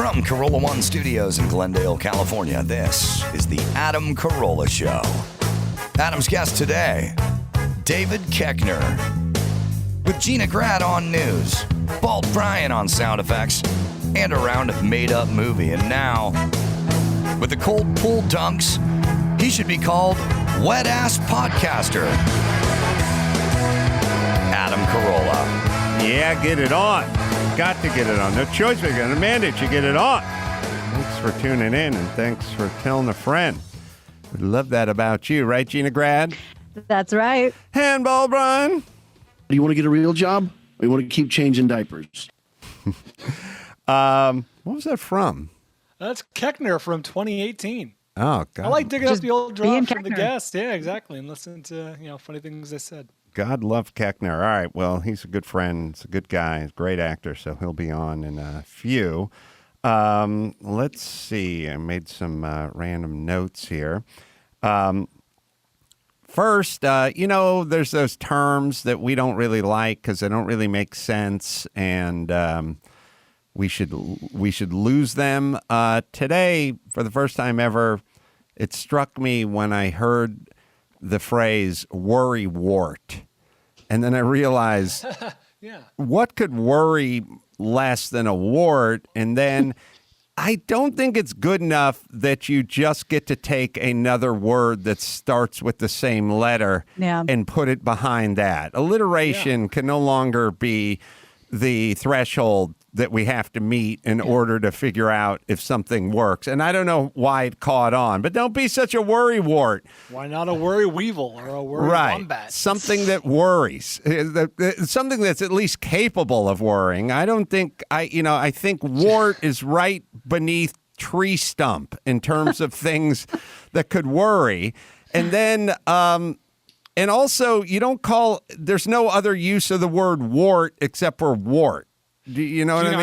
From Carolla One Studios in Glendale, California, this is the Adam Carolla Show. Adam's guest today, David Koechner. With Gina Grad on news, Bald Bryan on sound effects, and a round of made-up movie. And now, with the cold pool dunks, he should be called Wet-Ass Podcaster. Adam Carolla. Yeah, get it on. Got to get it on. No choice. We're going to mandate you get it on. Thanks for tuning in, and thanks for telling a friend. We love that about you, right, Gina Grad? That's right. Handball, Brian. Do you want to get a real job, or you want to keep changing diapers? What was that from? That's Koechner from 2018. Oh, God. I like digging up the old drops from the Koechner. guest. Yeah, exactly. And listening to, funny things they said. God love Koechner. All right, well, he's a good friend. He's a good guy. He's a great actor, so he'll be on in a few. Let's see. I made some random notes here. First, there's those terms that we don't really like because they don't really make sense, and we should lose them. Today, for the first time ever, it struck me when I heard the phrase worry wart. And then I realized, what could worry less than a wart? And then I don't think it's good enough that you just get to take another word that starts with the same letter and put it behind that. Alliteration can no longer be the threshold that we have to meet in order to figure out if something works. And I don't know why it caught on, but don't be such a worry wart. Why not a worry weevil or a worry wombat? Something that worries, something that's at least capable of worrying. I don't think, I think wart is right beneath tree stump in terms of things that could worry. And then, and also there's no other use of the word wart except for wart. Do you know what I mean?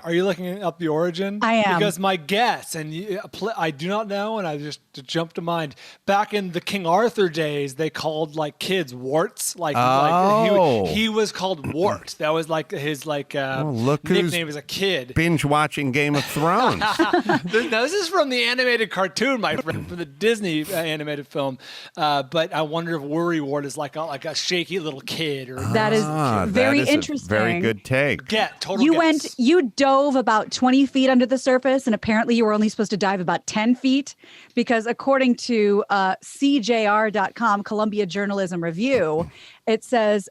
Are you looking up the origin? I am. Because my guess, and I do not know, and I just jumped to mind. Back in the King Arthur days, they called kids warts. He was called Wart. That was his nickname as a kid. Binge watching Game of Thrones. This is from the animated cartoon, my friend, from the Disney animated film. But I wonder if worry wart is like a shaky little kid. That is very interesting. Very good take. You dove about 20 feet under the surface, and apparently you were only supposed to dive about 10 feet because according to CJR.com, Columbia Journalism Review, it says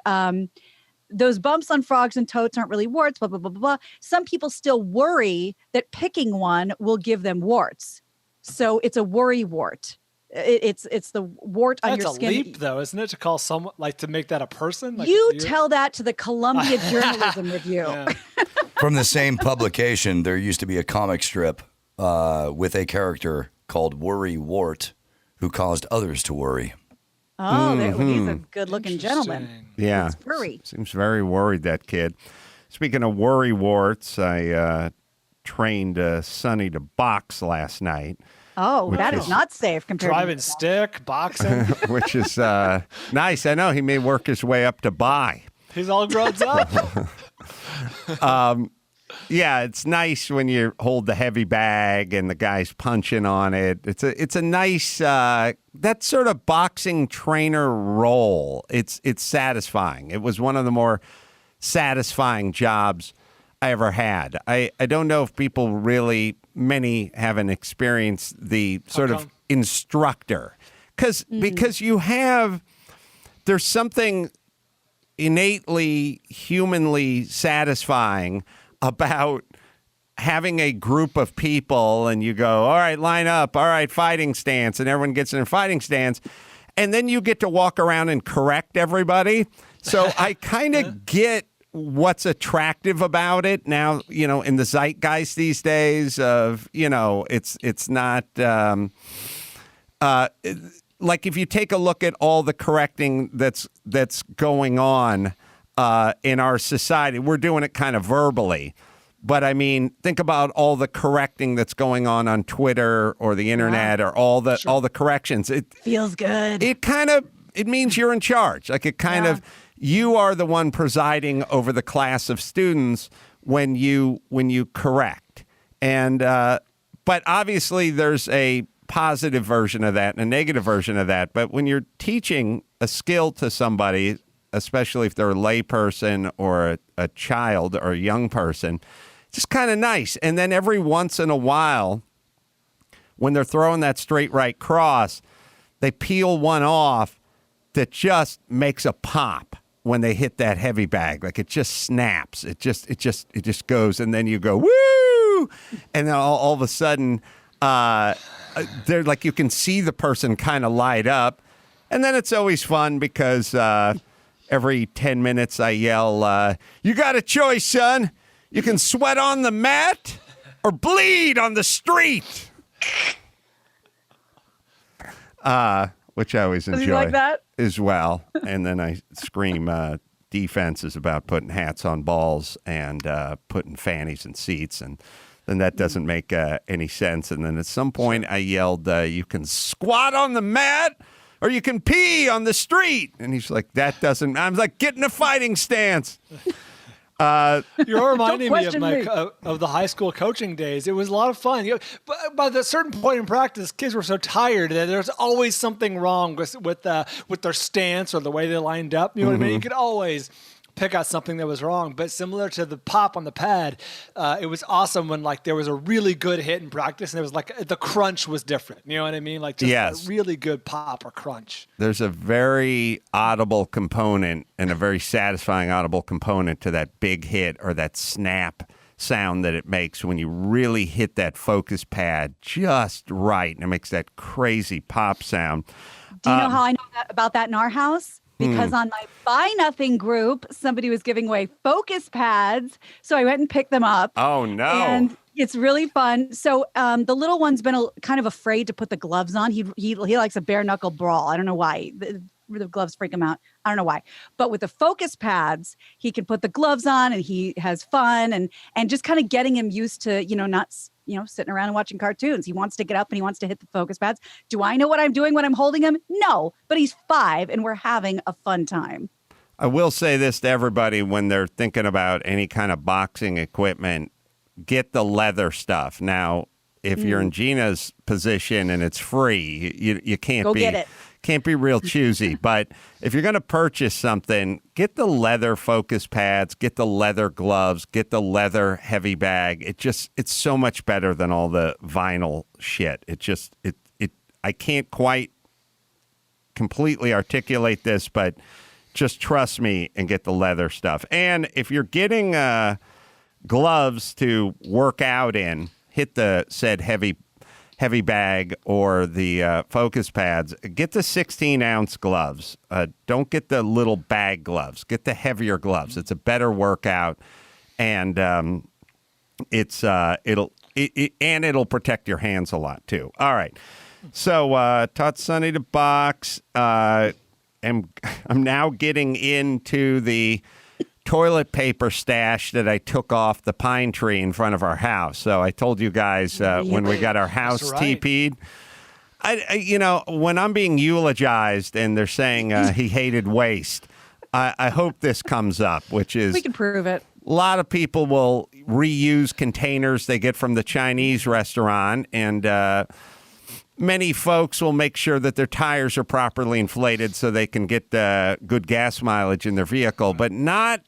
those bumps on frogs and toads aren't really warts, blah, blah, blah, blah, blah. Some people still worry that picking one will give them warts. So it's a worry wart. It's the wart on your skin. That's a leap, though, isn't it, to call someone, to make that a person? Tell that to the Columbia Journalism Review. Yeah. From the same publication, there used to be a comic strip with a character called Worry Wart who caused others to worry. Oh, he's a good-looking gentleman. Yeah. He's furry. Seems very worried, that kid. Speaking of worry warts, I trained Sonny to box last night. Oh, that is not safe compared driving to stick, boxing. Which is nice. I know he may work his way up to buy. He's all grown up. Yeah, it's nice when you hold the heavy bag and the guy's punching on it. It's a nice that sort of boxing trainer role. It's satisfying. It was one of the more satisfying jobs I ever had. I don't know if many haven't experienced the sort of instructor because there's something innately humanly satisfying about having a group of people and you go, all right, line up, all right, fighting stance, and everyone gets in their fighting stance, and then you get to walk around and correct everybody. So I kind of get what's attractive about it now, in the zeitgeist these days of, it's not like if you take a look at all the correcting that's going on in our society, we're doing it kind of verbally. But I mean, think about all the correcting that's going on Twitter or the internet or all the corrections. It feels good. It means you're in charge. Like you are the one presiding over the class of students when you correct. And but obviously there's a positive version of that and a negative version of that. But when you're teaching a skill to somebody, especially if they're a layperson or a child or a young person, it's just kind of nice. And then every once in a while, when they're throwing that straight right cross, they peel one off that just makes a pop when they hit that heavy bag. Like it just snaps. It just goes, and then you go, woo! And then all of a sudden, they're like, you can see the person kind of light up. And then it's always fun because every 10 minutes I yell, you got a choice, son. You can sweat on the mat or bleed on the street. Which I always enjoy. Does he like that? As well. And then I scream, defense is about putting hats on balls and putting fannies in seats. And then that doesn't make any sense. And then at some point I yelled, you can squat on the mat or you can pee on the street. And he's like, that doesn't, I'm like, get in a fighting stance. You're reminding me of the high school coaching days. It was a lot of fun. But by a certain point in practice, kids were so tired that there's always something wrong with their stance or the way they lined up. You know what I mean? You could always pick out something that was wrong. But similar to the pop on the pad, it was awesome when like there was a really good hit in practice and it was like the crunch was different. You know what I mean? Like just a really good pop or crunch. There's a very audible component and a very satisfying audible component to that big hit or that snap sound that it makes when you really hit that focus pad just right. And it makes that crazy pop sound. Do you know how I know about that in our house? Because on my Buy Nothing group, somebody was giving away focus pads. So I went and picked them up. Oh, no. And it's really fun. So the little one's been kind of afraid to put the gloves on. He likes a bare knuckle brawl. I don't know why. The gloves freak him out. I don't know why. But with the focus pads, he can put the gloves on and he has fun and just kind of getting him used to, not sitting around and watching cartoons. He wants to get up and he wants to hit the focus pads. Do I know what I'm doing when I'm holding him? No, but he's 5 and we're having a fun time. I will say this to everybody when they're thinking about any kind of boxing equipment, get the leather stuff. Now, if you're in Gina's position and it's free, you can't get it. Can't be real choosy, but if you're going to purchase something, get the leather focus pads, get the leather gloves, get the leather heavy bag. It's so much better than all the vinyl shit. I can't quite completely articulate this, but just trust me and get the leather stuff. And if you're getting gloves to work out in, hit the said heavy bag or the focus pads, get the 16-ounce gloves. Don't get the little bag gloves. Get the heavier gloves. It's a better workout, and it'll protect your hands a lot too. All right, so taught Sonny to box. I'm now getting into the toilet paper stash that I took off the pine tree in front of our house. So I told you guys when we got our house TP'd, when I'm being eulogized and they're saying he hated waste, I hope this comes up, which is we can prove it. A lot of people will reuse containers they get from the Chinese restaurant, and many folks will make sure that their tires are properly inflated so they can get good gas mileage in their vehicle, but not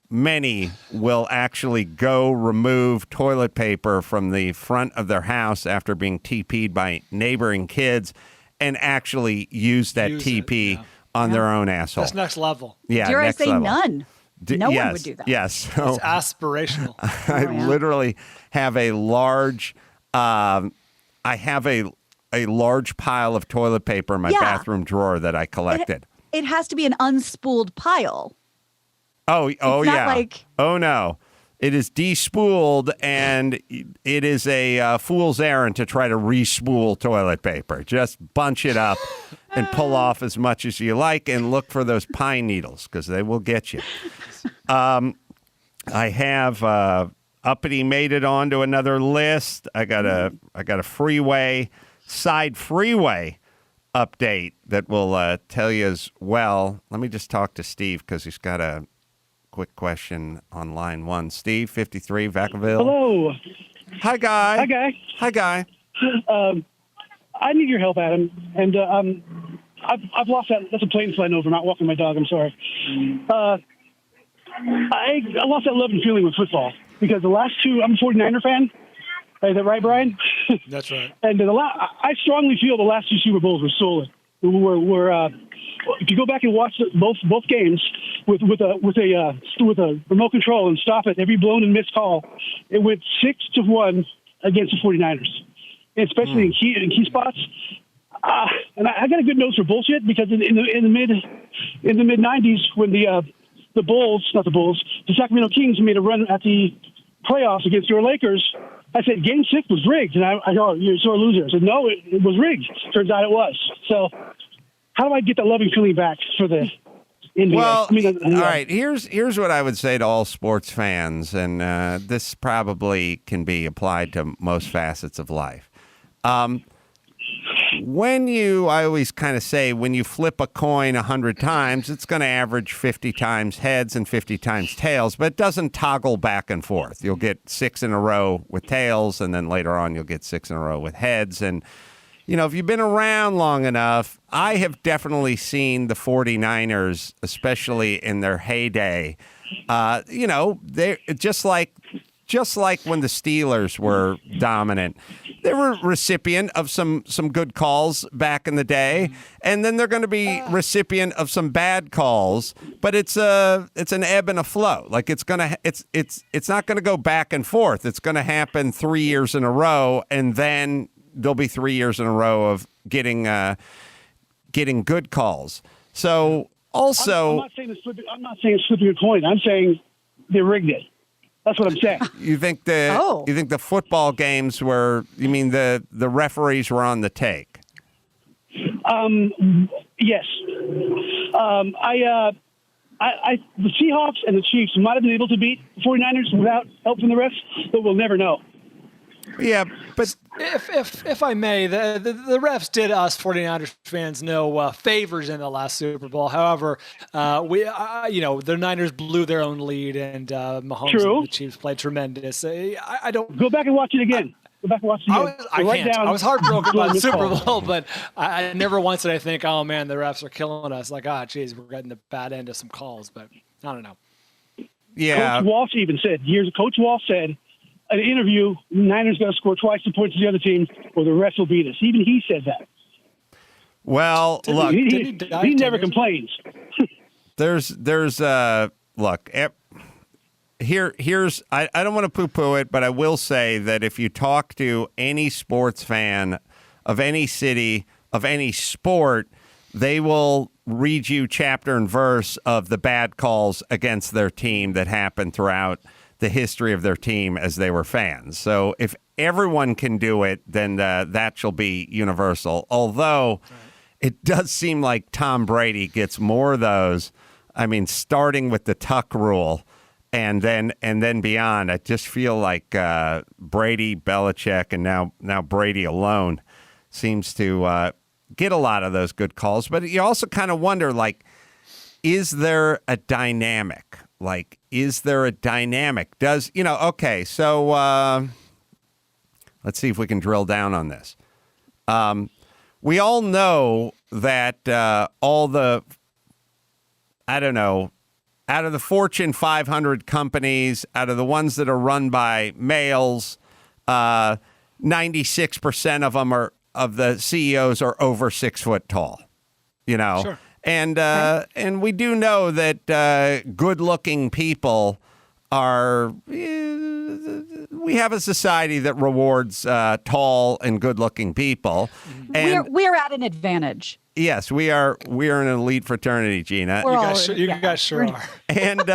many will actually go remove toilet paper from the front of their house after being TP'd by neighboring kids and actually use that TP on their own asshole. That's next level. Yeah, Dare next I say level. None? No one would do that. Yes. So, it's aspirational. I literally have a large large pile of toilet paper in my bathroom drawer that I collected. It has to be an unspooled pile. Oh yeah. Like... Oh no. It is despooled, and it is a fool's errand to try to re-spool toilet paper. Just bunch it up and pull off as much as you like, and look for those pine needles because they will get you. I have Uppity made it onto another list. I got a freeway side freeway update that will tell you as well. Let me just talk to Steve because he's got a quick question on line 1. Steve, 53, Vacaville. Hello. Hi, Guy. Hi, Guy. Hi, Guy. I need your help, Adam. And I've lost that. That's a plain slide over. I'm not walking my dog. I'm sorry. I lost that love and feeling with football because the last two, I'm a 49er fan. Is that right, Brian? That's right. And I strongly feel the last two Super Bowls were stolen. If you go back and watch both games with a remote control and stop it every blown and missed call, it went 6-1 against the 49ers, especially in key spots. And I got a good nose for bullshit because in the mid 90s when the Sacramento Kings made a run at the playoffs against your Lakers, I said Game 6 was rigged, and I go, you're a sore loser. I said no, it was rigged. Turns out it was. So how do I get that loving feeling back for the NBA? Well, all right. Here's what I would say to all sports fans, and this probably can be applied to most facets of life. I always kind of say, when you flip a coin 100 times, it's going to average 50 times heads and 50 times tails, but it doesn't toggle back and forth. You'll get 6 in a row with tails, and then later on you'll get 6 in a row with heads. And, if you've been around long enough, I have definitely seen the 49ers, especially in their heyday. They're just like when the Steelers were dominant. They were recipient of some good calls back in the day, and then they're going to be recipient of some bad calls. But it's an ebb and a flow. Like it's not going to go back and forth. It's going to happen 3 years in a row, and then there'll be 3 years in a row of getting good calls. So also, I'm not saying it's flipping a coin. I'm saying they rigged it. That's what I'm saying. You think the football games were? You mean the referees were on the take? Yes. The Seahawks and the Chiefs might have been able to beat the 49ers without help from the refs, but we'll never know. Yeah, but if I may, the refs did us 49ers fans no favors in the last Super Bowl. However, the Niners blew their own lead, and Mahomes and the Chiefs played tremendous. I don't go back and watch it again. Go back and watch it again. I was heartbroken by the Super Bowl, but I never once did I think, oh man, the refs are killing us. Like, geez, we're getting the bad end of some calls, but I don't know. Yeah, Coach Walsh even said Coach Walsh said. An interview, Niners got to score twice the points of the other team, or the refs will beat us. Even he said that. Well, look, he never complains. Here's I don't want to poo-poo it, but I will say that if you talk to any sports fan of any city, of any sport, they will read you chapter and verse of the bad calls against their team that happened throughout the history of their team as they were fans. So if everyone can do it, then that shall be universal. Although it does seem like Tom Brady gets more of those. I mean, starting with the tuck rule and then beyond, I just feel like Brady, Belichick, and now Brady alone seems to get a lot of those good calls. But you also kind of wonder, like, is there a dynamic? Like, is there a dynamic? Okay, so let's see if we can drill down on this. We all know that out of the Fortune 500 companies, out of the ones that are run by males, 96% of them of the CEOs are over 6 foot tall, Sure. And we do know that good-looking people are. We have a society that rewards tall and good-looking people, and we're at an advantage. Yes, we are. We are an elite fraternity, Gina. You guys sure are. And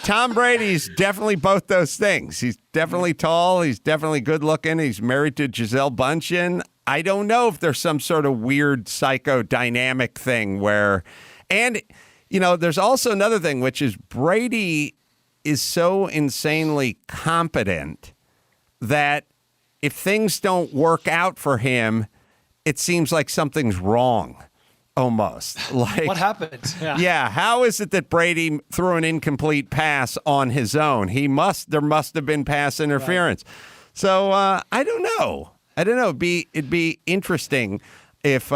Tom Brady's definitely both those things. He's definitely tall. He's definitely good-looking. He's married to Gisele Bündchen. I don't know if there's some sort of weird psychodynamic thing where, and, there's also another thing, which is Brady is so insanely competent that if things don't work out for him, it seems like something's wrong. almost. Like, What happened? yeah, how is it that Brady threw an incomplete pass on his own? There must have been pass interference. Right. So I don't know. It'd be interesting if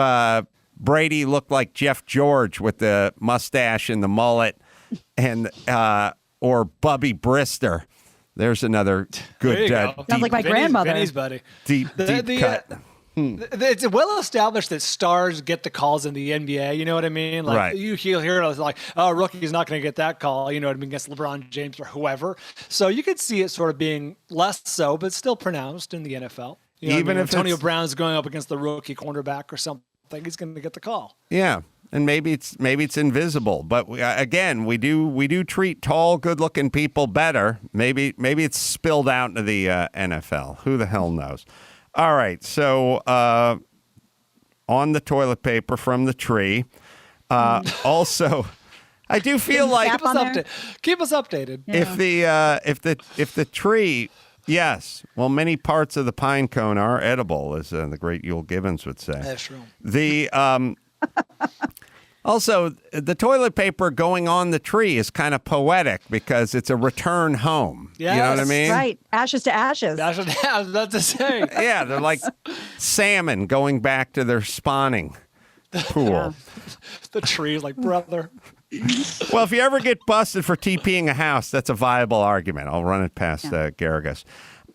Brady looked like Jeff George with the mustache and the mullet, and or Bubby Brister. There's another good. Sounds like my grandmother. Benny's buddy. Deep cut. It's well established that stars get the calls in the NBA. You know what I mean? Like right. You hear it like, oh, rookie's not going to get that call. You know what I mean? Against LeBron James or whoever. So you could see it sort of being less so, but still pronounced in the NFL. You know Even if Antonio Brown's going up against the rookie cornerback or something, he's going to get the call. Yeah. And maybe it's invisible, but again, we do treat tall, good-looking people better. Maybe it's spilled out into the NFL. Who the hell knows? All right, so on the toilet paper from the tree. Also, I do feel like keep us updated. Yeah. If the tree, yes, well, many parts of the pine cone are edible, as the great Yul Gibbons would say. That's true. The Also, the toilet paper going on the tree is kind of poetic because it's a return home. Yes. You know what I mean? Right. Ashes to ashes. Ashes to ashes, I was about to say. Yeah, they're like salmon going back to their spawning pool. Yeah. The tree is like, brother. Well, if you ever get busted for TPing a house, that's a viable argument. I'll run it past Garrigus.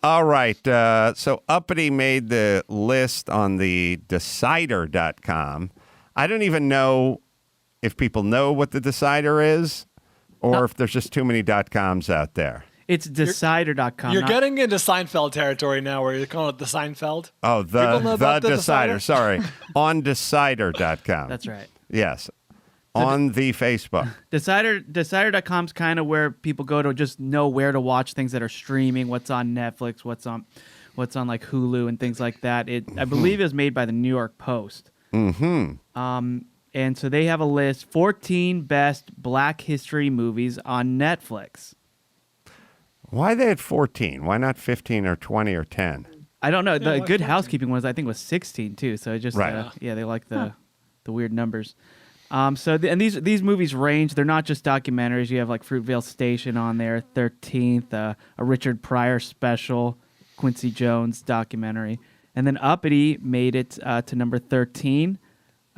All right. So Uppity made the list on the decider.com. I don't even know if people know what the decider is or if there's just too many .coms out there. It's decider.com. You're getting into Seinfeld territory now where you're calling it the Seinfeld. Oh, the decider. Sorry. On decider.com. That's right. Yes. On the Facebook. Decider.com is kind of where people go to just know where to watch things that are streaming, what's on Netflix, what's on like Hulu and things like that. I believe it was made by the New York Post. Mm-hmm. And so they have a list, 14 best Black history movies on Netflix. Why they had 14? Why not 15 or 20 or 10? I don't know. The Good Housekeeping was, I think, was 16 too. So it just, right. They like the weird numbers. These movies range. They're not just documentaries. You have like Fruitvale Station on there, 13th, a Richard Pryor special, Quincy Jones documentary, and then Uppity made it to number 13.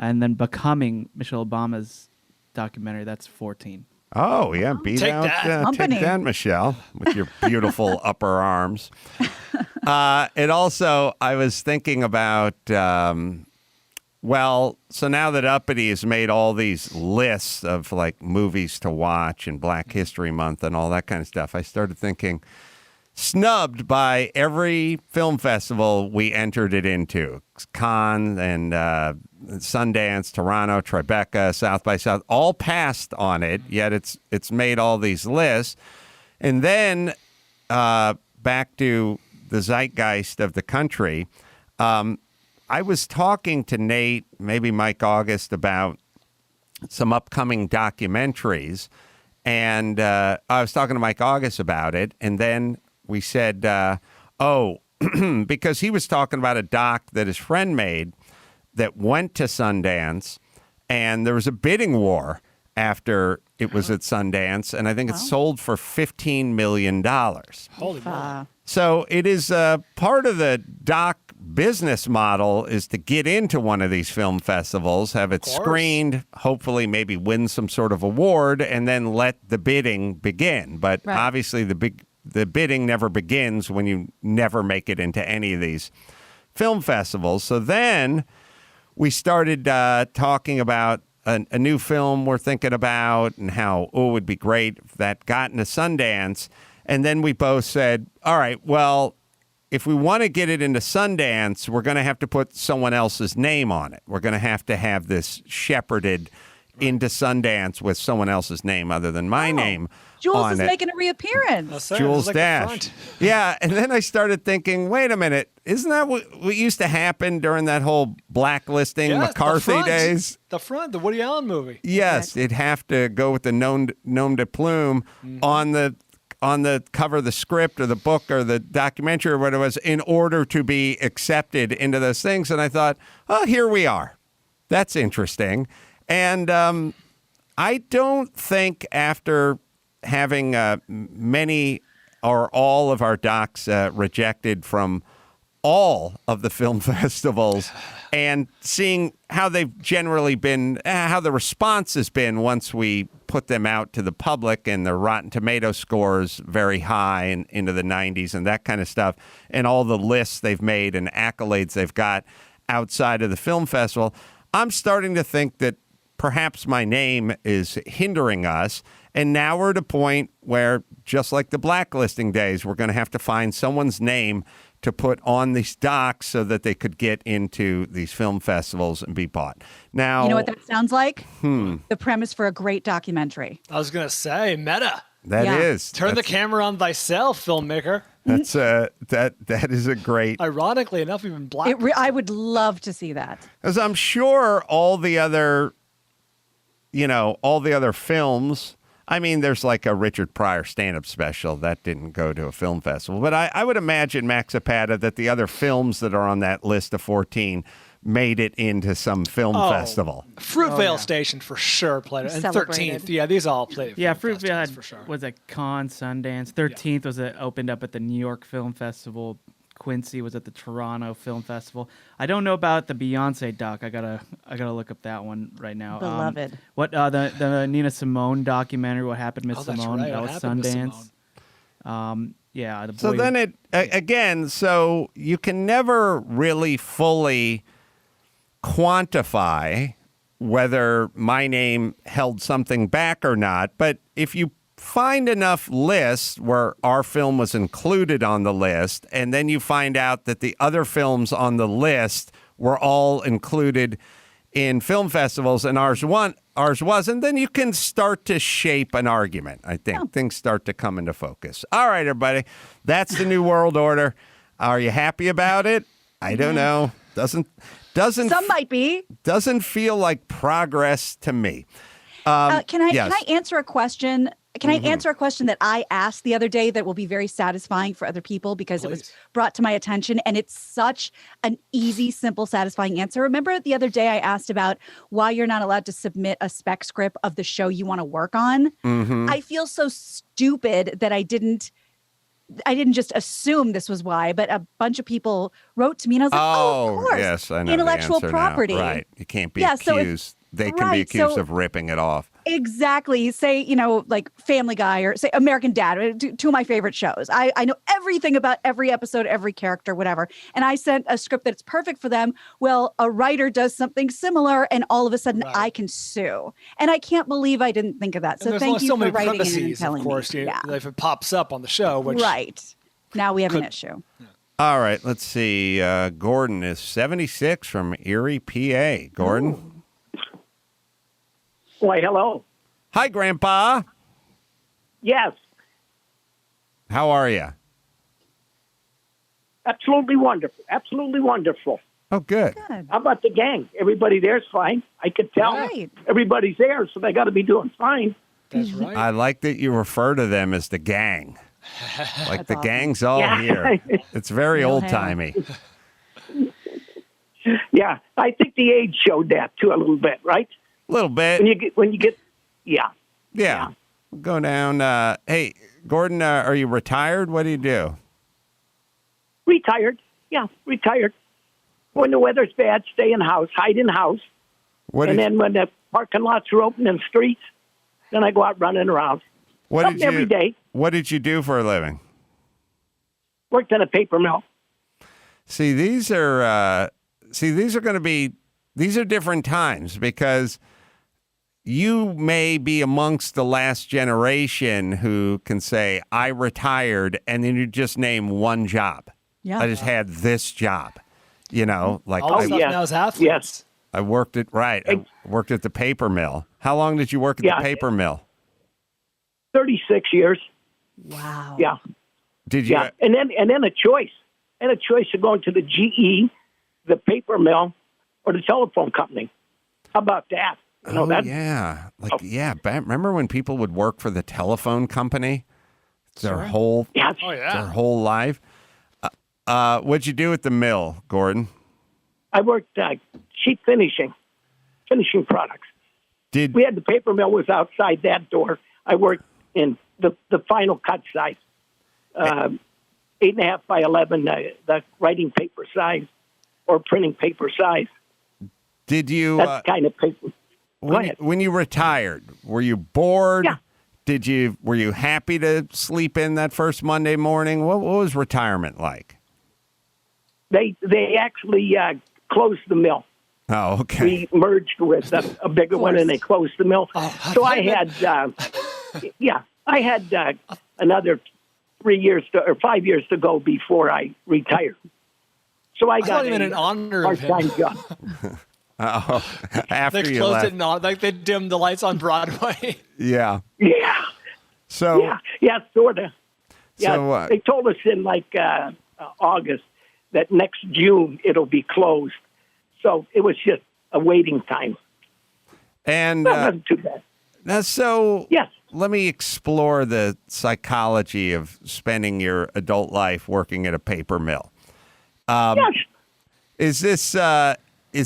And then Becoming, Michelle Obama's documentary, that's 14. Oh, yeah. Take that, Michelle, with your beautiful upper arms. It also, I was thinking about, so now that Uppity has made all these lists of like movies to watch and Black History Month and all that kind of stuff, I started thinking, snubbed by every film festival we entered it into. Cannes and Sundance, Toronto, Tribeca, South by South, all passed on it, yet it's made all these lists. And then back to the zeitgeist of the country, I was talking to Nate, maybe Mike August, about some upcoming documentaries. And I was talking to Mike August about it, and then we said, because he was talking about a doc that his friend made that went to Sundance, and there was a bidding war after it was at Sundance, and I think it sold for $15 million. Holy moly. So it is part of the doc business model is to get into one of these film festivals, have it screened, hopefully maybe win some sort of award, and then let the bidding begin. But obviously the bidding never begins when you never make it into any of these film festivals. So then we started talking about a new film we're thinking about and how, it would be great if that got into Sundance. And then we both said, all right, well, if we want to get it into Sundance, we're going to have to put someone else's name on it. We're going to have this shepherded into Sundance with someone else's name other than my name. Jules is making a reappearance. Jules Dash. Yeah, and then I started thinking, wait a minute, isn't that what used to happen during that whole blacklisting McCarthy days? The Woody Allen movie. Yes, it'd have to go with the nom de plume on the cover of the script or the book or the documentary or whatever it was in order to be accepted into those things. And I thought, oh, here we are. That's interesting. And I don't think after having many or all of our docs rejected from all of the film festivals and seeing how they've generally been, how the response has been once we put them out to the public, and the Rotten Tomato scores very high and into the 90s and that kind of stuff, and all the lists they've made and accolades they've got outside of the film festival, I'm starting to think that perhaps my name is hindering us. And now we're at a point where, just like the blacklisting days, we're going to have to find someone's name to put on these docs so that they could get into these film festivals and be bought. Now, you know what that sounds like? The premise for a great documentary. I was gonna say meta. That is. Turn the camera on thyself, filmmaker. That's that is a great. Ironically enough, even black. I would love to see that. Because I'm sure all the other films. I mean, there's like a Richard Pryor stand-up special that didn't go to a film festival. But I would imagine, Max Zapata, that the other films that are on that list of 14 made it into some film festival. Fruitvale Station for sure played it. And 13th. Yeah, these all played. Yeah, Fruitvale had, for sure. was at Cannes, Sundance. 13th was opened up at the New York Film Festival. Quincy was at the Toronto Film Festival. I don't know about the Beyonce doc. I gotta look up that one right now. Beloved. What the Nina Simone documentary? What happened, Miss that's Simone? right. That What was happened, Miss Sundance. Yeah. The So boy- then again, so you can never really fully quantify whether my name held something back or not. But if you find enough lists where our film was included on the list, and then you find out that the other films on the list were all included in film festivals and ours wasn't, then you can start to shape an argument. I think things start to come into focus. All right, everybody, that's the new world order. Are you happy about it? I don't know. Doesn't Some might be. Doesn't feel like progress to me. Can I yes. answer a question? Can I answer a question that I asked the other day that will be very satisfying for other people because it was brought to my attention, and it's such an easy, simple, satisfying answer. Remember the other day I asked about why you're not allowed to submit a spec script of the show you want to work on? I feel so stupid that I didn't just assume this was why, but a bunch of people wrote to me and I was like, of course. Yes, I know intellectual the answer property. Now. Right. You can't be So accused. They can be accused of ripping it off. Exactly. Say, like Family Guy or say American Dad, two of my favorite shows. I know everything about every episode, every character, whatever. And I sent a script that's perfect for them. Well, a writer does something similar and all of a sudden I can sue. And I can't believe I didn't think of that. So thank you for writing it and telling me. Of course, if it pops up on the show. Which right. Now we have an issue. All right. Let's see. Gordon is 76 from Erie, PA. Gordon. Ooh. Why, hello. Hi, Grandpa. Yes, How are you? absolutely wonderful. Absolutely wonderful. Oh, good. Good. How about the gang? Everybody there's fine. I could tell. Right. Everybody's there, so they got to be doing fine. That's right. I like that you refer to them as the gang. Like the awesome. gang's all Yeah. here. It's very Real old-timey. Yeah, I think the age showed that too a little bit, right? A little bit. When you get, yeah. Yeah. Go down. Hey, Gordon, are you retired? What do you do? Retired. Yeah, retired. When the weather's bad, stay in house, hide in house. What And did, then when the parking lots are open and streets, then I go out running around. what Something did you every day. What did you do for a living? Worked in a paper mill. See, these are going to be different times because you may be amongst the last generation who can say, I retired, and then you just name one job. Yeah. I just had this job. Like All the stuff yeah. now is athletes. Yes. I worked at I worked at the paper mill. How long did you work at the paper mill? 36 years. Wow. Yeah. Did you? Yeah. And then a choice. And a choice of going to the GE, the paper mill, or the telephone company. How about that? Yeah. Remember when people would work for the telephone company their whole their whole life? What'd you do at the mill, Gordon? I worked sheet finishing products. We had the paper mill was outside that door. I worked in the final cut size, 8.5 by 11, the writing paper size or printing paper size. Did you? That's kind of paper. When you retired, were you bored? Yeah. Were you happy to sleep in that first Monday morning? What was retirement like? They actually closed the mill. Oh, okay. We merged with a bigger one, and they closed the mill. So I had, I had another 5 years to go before I retired. So I got an honor of him. part-time job. Oh, after They you closed left. it, not like they dimmed the lights on Broadway. Yeah. Yeah. So. Yeah, sort of. Yeah, So, they told us in August that next June it'll be closed. So it was just a waiting time. And That wasn't too bad. now, so Yes. let me explore the psychology of spending your adult life working at a paper mill. Yes. Is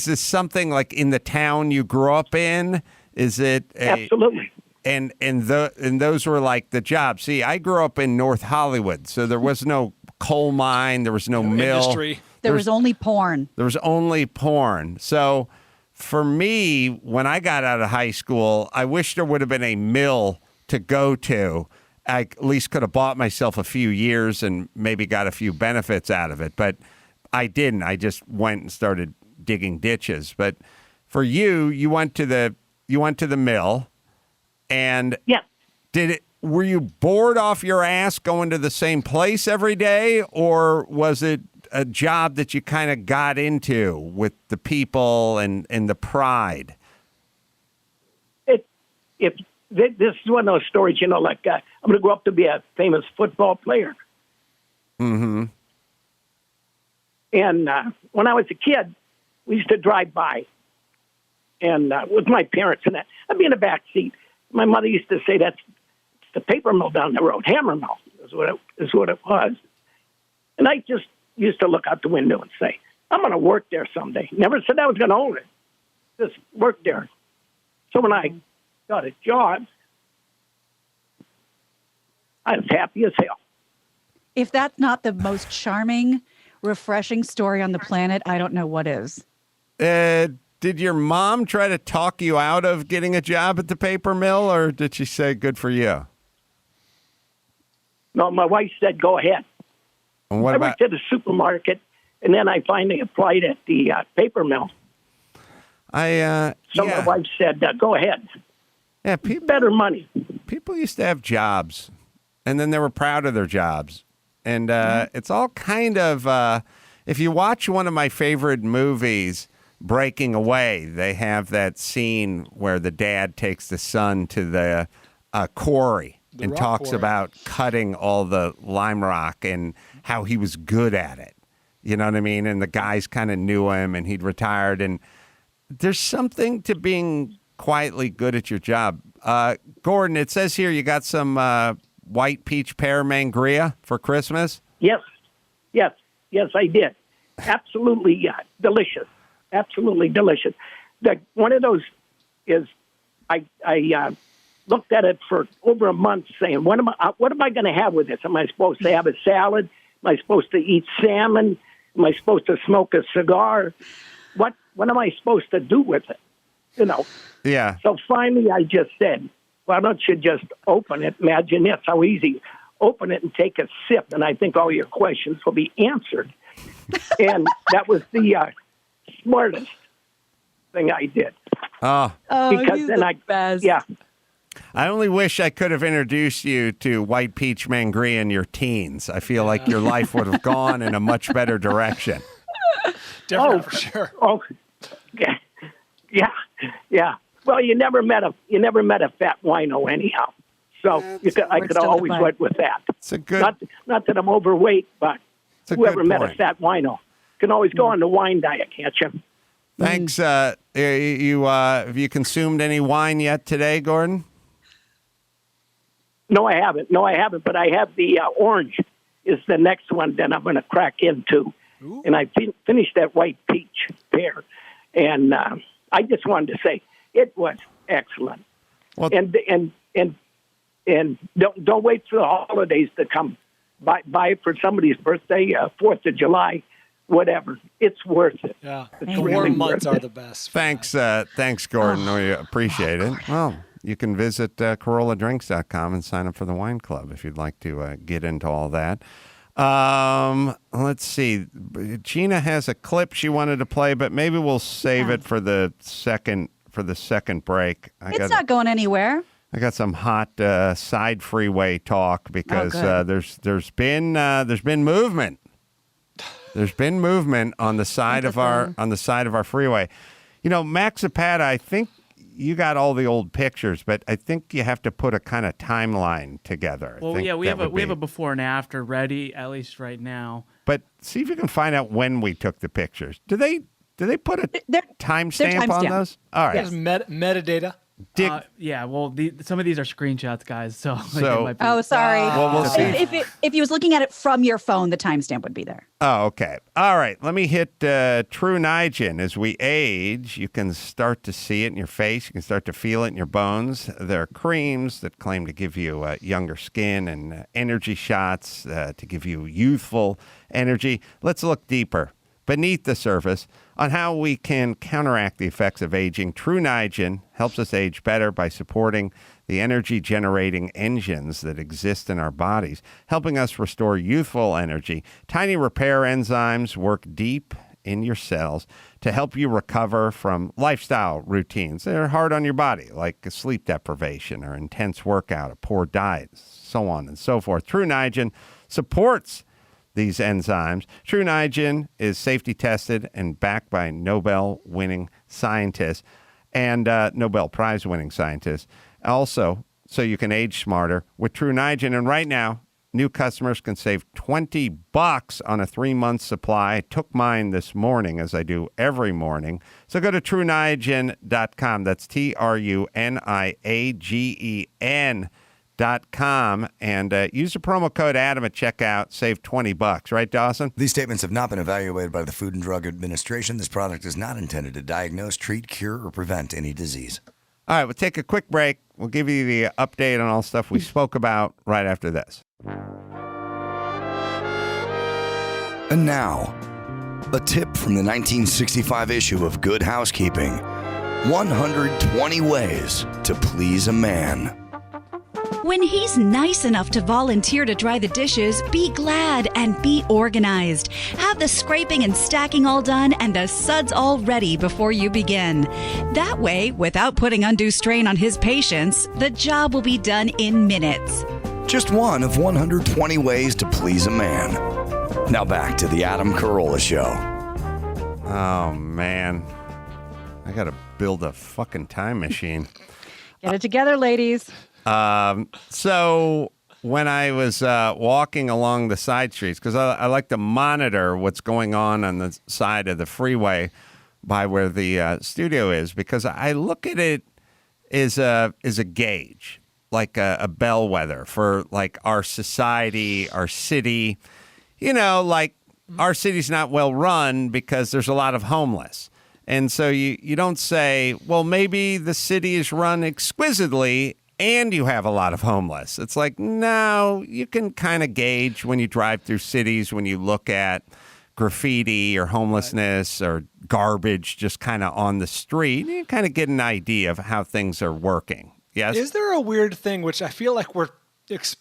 this something like in the town you grew up in? Is it Absolutely. And those were like the jobs. See, I grew up in North Hollywood, so there was no coal mine, there was no mill. Industry. There was only porn. There was only porn. So for me, when I got out of high school, I wish there would have been a mill to go to. I at least could have bought myself a few years and maybe got a few benefits out of it. But I didn't. I just went and started digging ditches. But for you went to the mill, and Yeah. were you bored off your ass going to the same place every day, or was it a job that you kind of got into with the people and the pride? This is one of those stories, I'm going to grow up to be a famous football player. Mm-hmm. And when I was a kid, we used to drive by, and with my parents, and I'd be in the back seat. My mother used to say, "That's the paper mill down the road, hammer mill," is what it was. And I just used to look out the window and say, "I'm going to work there someday." Never said I was going to own it. Just work there. So when I got a job, I was happy as hell. If that's not the most charming, refreshing story on the planet, I don't know what is. Did your mom try to talk you out of getting a job at the paper mill, or did she say, "Good for you"? No, my wife said, "Go ahead." And what I about? worked at a supermarket, and then I finally applied at the paper mill. My wife said, "Go ahead." Yeah, Better money. people used to have jobs, and then they were proud of their jobs. And it's all kind of, if you watch one of my favorite movies, Breaking Away, they have that scene where the dad takes the son to the quarry and talks quarry. about cutting all the lime rock and how he was good at it. You know what I mean? And the guys kind of knew him, and he'd retired. And there's something to being quietly good at your job. Gordon, it says here you got some white peach pear mangria for Christmas. Yes, I did. Absolutely delicious. Absolutely delicious. One of those is I looked at it for over a month, saying, "What am I going to have with this? Am I supposed to have a salad? Am I supposed to eat salmon? Am I supposed to smoke a cigar? What am I supposed to do with it?" Yeah. So finally, I just said, "Why don't you just open it? Imagine this, how easy. Open it and take a sip, and I think all your questions will be answered." And that was the smartest thing I did. Oh, Because he's then the best. Yeah. I only wish I could have introduced you to white peach mangria in your teens. I feel like your life would have gone in a much better direction. Different for sure. Oh, yeah. Well, you never met a fat wino anyhow, so I could still always divide. went with that. It's a good. Not that I'm overweight, but It's a whoever good met a point. fat wino can always go on the wine diet, can't you? Thanks. Have you consumed any wine yet today, Gordon? No, I haven't. But I have the orange. Is the next one that I'm going to crack into, and I finished that white peach pear, and I just wanted to say it was excellent. Well, And don't wait for the holidays to come. Buy it for somebody's birthday, 4th of July, whatever. It's worth it. Yeah, the It's warm really months worth are it. the best. thanks, Gordon. We appreciate it. Well, you can visit CarollaDrinks.com and sign up for the wine club if you'd like to get into all that. Let's see. Gina has a clip she wanted to play, but maybe we'll save it for the second break. It's not going anywhere. I got some hot side freeway talk because there's been movement. There's been movement on the side of our freeway. You know, Max Zapata, I think you got all the old pictures, but I think you have to put a kind of timeline together. Well, yeah, we have a before and after ready, at least right now. But see if you can find out when we took the pictures. Do they put a timestamp on those? All right. Yes. Metadata. Yeah, well, some of these are screenshots, guys. So Sorry. Well, we'll see. If you was looking at it from your phone, the timestamp would be there. Oh, okay. All right. Let me hit True Niagen. As we age, you can start to see it in your face. You can start to feel it in your bones. There are creams that claim to give you younger skin and energy shots to give you youthful energy. Let's look deeper beneath the surface on how we can counteract the effects of aging. True Niagen helps us age better by supporting the energy-generating engines that exist in our bodies, helping us restore youthful energy. Tiny repair enzymes work deep in your cells to help you recover from lifestyle routines that are hard on your body, like sleep deprivation or intense workout, a poor diet, so on and so forth. True Niagen supports these enzymes. True Niagen is safety tested and backed by Nobel-winning scientists and Nobel Prize-winning scientists. Also, so you can age smarter with True Niagen. And right now, new customers can save $20 on a 3-month supply. I took mine this morning, as I do every morning. So go to TrueNiagen.com. That's TrueNiagen.com and use the promo code Adam at checkout. Save $20, right, Dawson? These statements have not been evaluated by the Food and Drug Administration. This product is not intended to diagnose, treat, cure, or prevent any disease. All right, we'll take a quick break. We'll give you the update on all stuff we spoke about right after this. And now, a tip from the 1965 issue of Good Housekeeping: 120 ways to please a man. When he's nice enough to volunteer to dry the dishes, be glad and be organized. Have the scraping and stacking all done and the suds all ready before you begin. That way, without putting undue strain on his patience, the job will be done in minutes. Just one of 120 ways to please a man. Now back to the Adam Carolla Show. Oh, man. I got to build a fucking time machine. Get it together, ladies. So when I was walking along the side streets, because I like to monitor what's going on the side of the freeway by where the studio is, because I look at it as a gauge, like a bellwether for like our society, our city. You know, like our city's not well run because there's a lot of homeless. And so you don't say, well, maybe the city is run exquisitely and you have a lot of homeless. It's like, no, you can kind of gauge when you drive through cities, when you look at graffiti or homelessness or garbage just kind of on the street, you kind of get an idea of how things are working. Yes? Is there a weird thing, which I feel like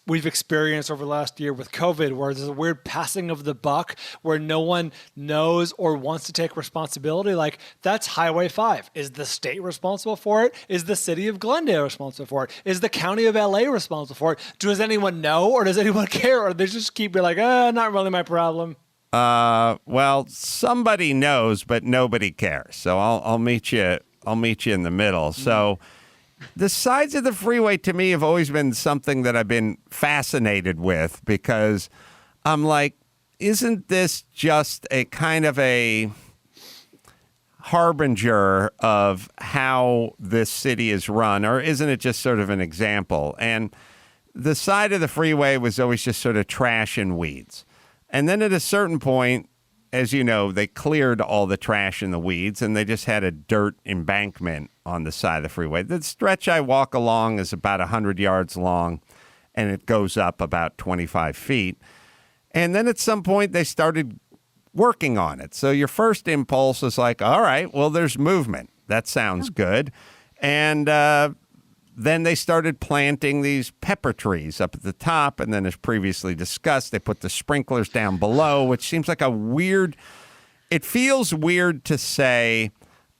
we've experienced over the last year with COVID, where there's a weird passing of the buck where no one knows or wants to take responsibility? Like, that's Highway 5. Is the state responsible for it? Is the city of Glendale responsible for it? Is the county of LA responsible for it? Does anyone know, or does anyone care? Or they just keep being like, not really my problem? Well, somebody knows, but nobody cares. So I'll meet you in the middle. So the sides of the freeway to me have always been something that I've been fascinated with, because I'm like, isn't this just a kind of a harbinger of how this city is run, or isn't it just sort of an example? And the side of the freeway was always just sort of trash and weeds. And then at a certain point, as you know, they cleared all the trash and the weeds, and they just had a dirt embankment on the side of the freeway. The stretch I walk along is about 100 yards long, and it goes up about 25 feet. And then at some point, they started working on it. So your first impulse is like, all right, well, there's movement. That sounds good. And then they started planting these pepper trees up at the top. And then, as previously discussed, they put the sprinklers down below, which seems like it feels weird to say,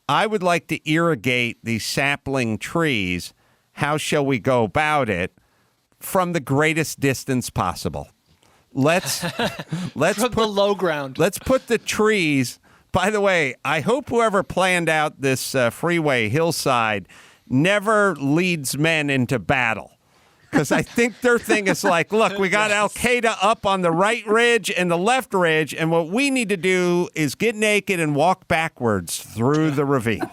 I would like to irrigate these sapling trees. How shall we go about it? From the greatest distance possible. Let's put the low ground. Let's put the trees. By the way, I hope whoever planned out this freeway hillside never leads men into battle, because I think their thing is like, look, we got Al Qaeda up on the right ridge and the left ridge, and what we need to do is get naked and walk backwards through the ravine. I'm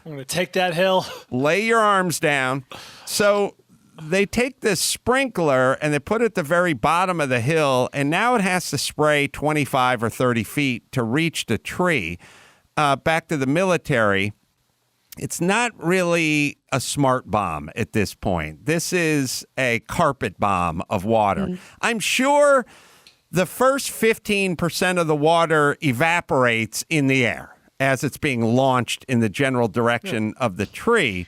going to take that hill. Lay your arms down. So they take this sprinkler and they put it at the very bottom of the hill, and now it has to spray 25 or 30 feet to reach the tree. Back to the military, it's not really a smart bomb at this point. This is a carpet bomb of water. Mm-hmm. I'm sure the first 15% of the water evaporates in the air as it's being launched in the general direction of the tree.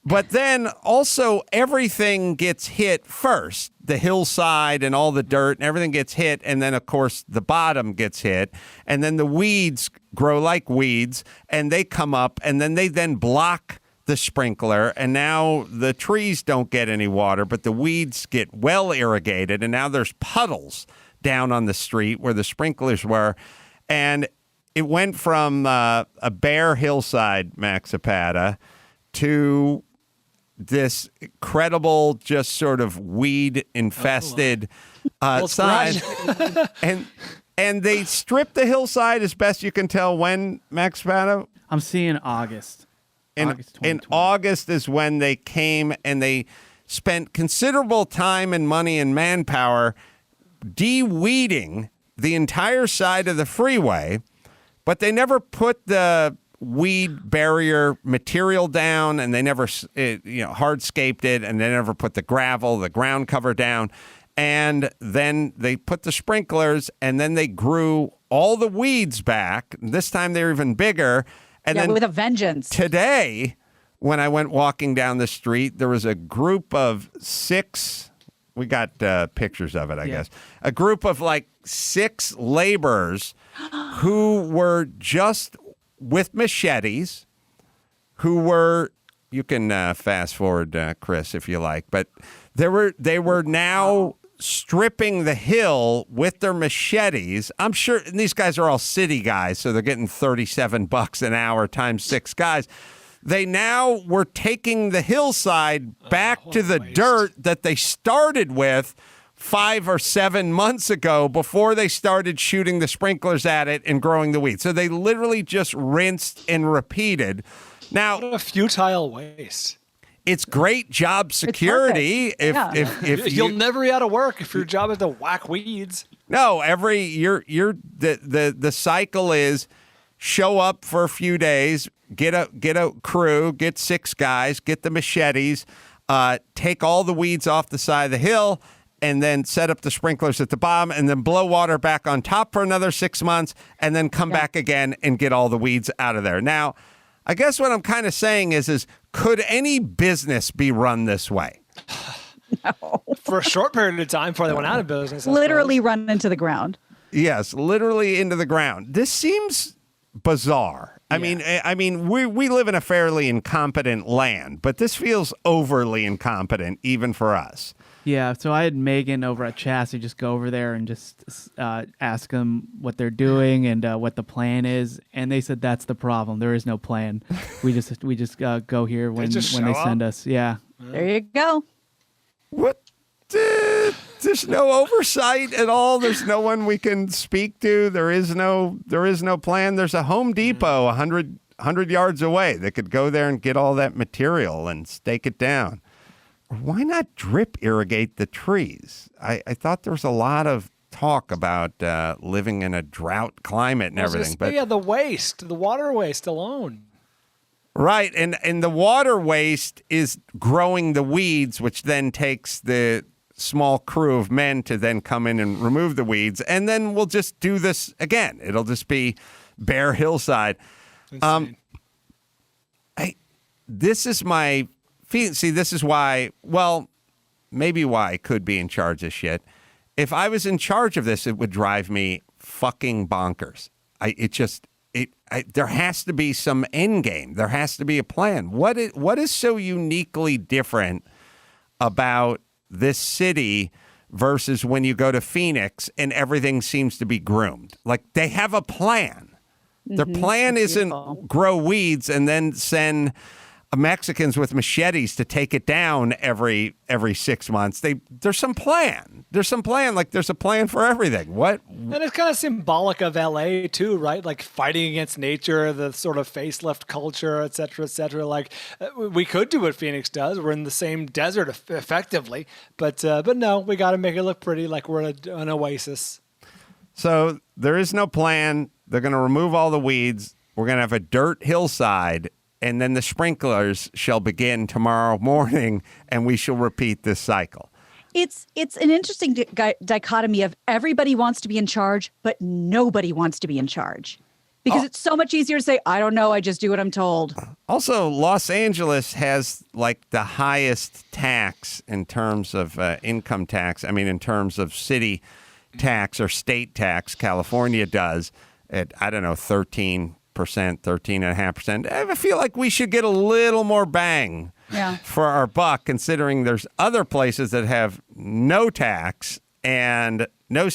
But then also everything gets hit first. The hillside and all the dirt and everything gets hit. And then, of course, the bottom gets hit. And then the weeds grow like weeds and they come up and then they block the sprinkler. And now the trees don't get any water, but the weeds get well irrigated. And now there's puddles down on the street where the sprinklers were. And it went from a bare hillside, Max Zapata, to this incredible, just sort of weed-infested side. And they stripped the hillside as best you can tell when, Max Zapata? I'm seeing August. In August is when they came and they spent considerable time and money and manpower de-weeding the entire side of the freeway, but they never put the weed barrier material down, and they never hardscaped it, and they never put the ground cover down. And then they put the sprinklers, and then they grew all the weeds back. This time they're even bigger. And then with a vengeance. Today, when I went walking down the street, there was a group of 6. We got pictures of it, I guess. A group of like 6 laborers who were just with machetes, who were, you can fast forward, Chris, if you like, but they were now stripping the hill with their machetes. I'm sure, and these guys are all city guys, so they're getting $37 an hour times 6 guys. They now were taking the hillside back to the dirt that they started with 5 or 7 months ago before they started shooting the sprinklers at it and growing the weeds. So they literally just rinsed and repeated. Now, what a futile waste. It's great job security if you'll never be out of work if your job is to whack weeds. No, the cycle is show up for a few days, get a crew, get 6 guys, get the machetes, take all the weeds off the side of the hill, and then set up the sprinklers at the bottom, and then blow water back on top for another 6 months, and then come back again and get all the weeds out of there. Now, I guess what I'm kind of saying is could any business be run this way? No. For a short period of time before they went out of business. Literally run into the ground. Yes, literally into the ground. This seems bizarre. I mean, we live in a fairly incompetent land, but this feels overly incompetent even for us. Yeah, so I had Megan over at Chassis just go over there and just ask them what they're doing and what the plan is, and they said that's the problem. There is no plan. We just go here when they send us. Yeah. There you go. What? There's no oversight at all. There's no one we can speak to. There is no plan. There's a Home Depot 100 yards away that could go there and get all that material and stake it down. Why not drip irrigate the trees? I thought there was a lot of talk about living in a drought climate and everything. But yeah, the water waste alone. Right, and the water waste is growing the weeds, which then takes the small crew of men to then come in and remove the weeds, and then we'll just do this again. It'll just be bare hillside. This is my feeling. See, this is why, well, maybe why I could be in charge of shit. If I was in charge of this, it would drive me fucking bonkers. There has to be some end game. There has to be a plan. What is so uniquely different about this city versus when you go to Phoenix and everything seems to be groomed? Like, they have a plan. Their plan isn't grow weeds and then send Mexicans with machetes to take it down every 6 months. There's some plan. There's some plan. Like, there's a plan for everything. What? And it's kind of symbolic of LA too, right? Like fighting against nature, the sort of facelift culture, et cetera, et cetera. Like, we could do what Phoenix does. We're in the same desert effectively, but no, we got to make it look pretty, like we're an oasis. So there is no plan. They're going to remove all the weeds. We're going to have a dirt hillside, and then the sprinklers shall begin tomorrow morning, and we shall repeat this cycle. It's an interesting dichotomy of everybody wants to be in charge, but nobody wants to be in charge. Because it's so much easier to say, I don't know, I just do what I'm told. Also, Los Angeles has like the highest tax in terms of income tax. I mean, in terms of city tax or state tax, California does at, I don't know, 13%, 13.5%. I feel like we should get a little more bang for our buck, considering there's other places that have no tax and no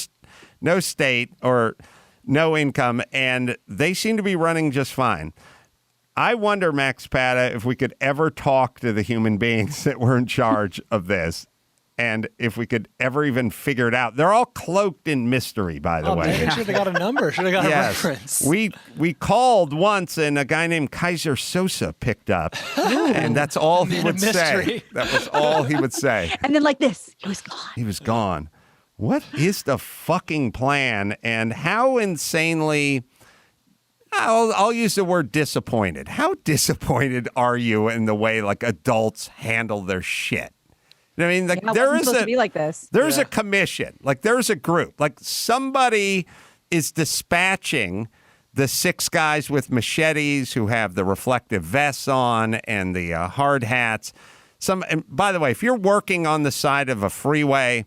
state or no income, and they seem to be running just fine. I wonder, Max Pata, if we could ever talk to the human beings that were in charge of this, and if we could ever even figure it out. They're all cloaked in mystery, by the way. Maybe should have got a number. Should have got a reference. We called once, and a guy named Kaiser Sosa picked up, and that's all he would say. That was all he would say. And then like this, he was gone. He was gone. What is the fucking plan, and how insanely... I'll use the word disappointed. How disappointed are you in the way like adults handle their shit? I mean, like, there is supposed to be like this. There's a commission, like there's a group, like somebody is dispatching the 6 guys with machetes who have the reflective vests on and the hard hats. And by the way, if you're working on the side of a freeway,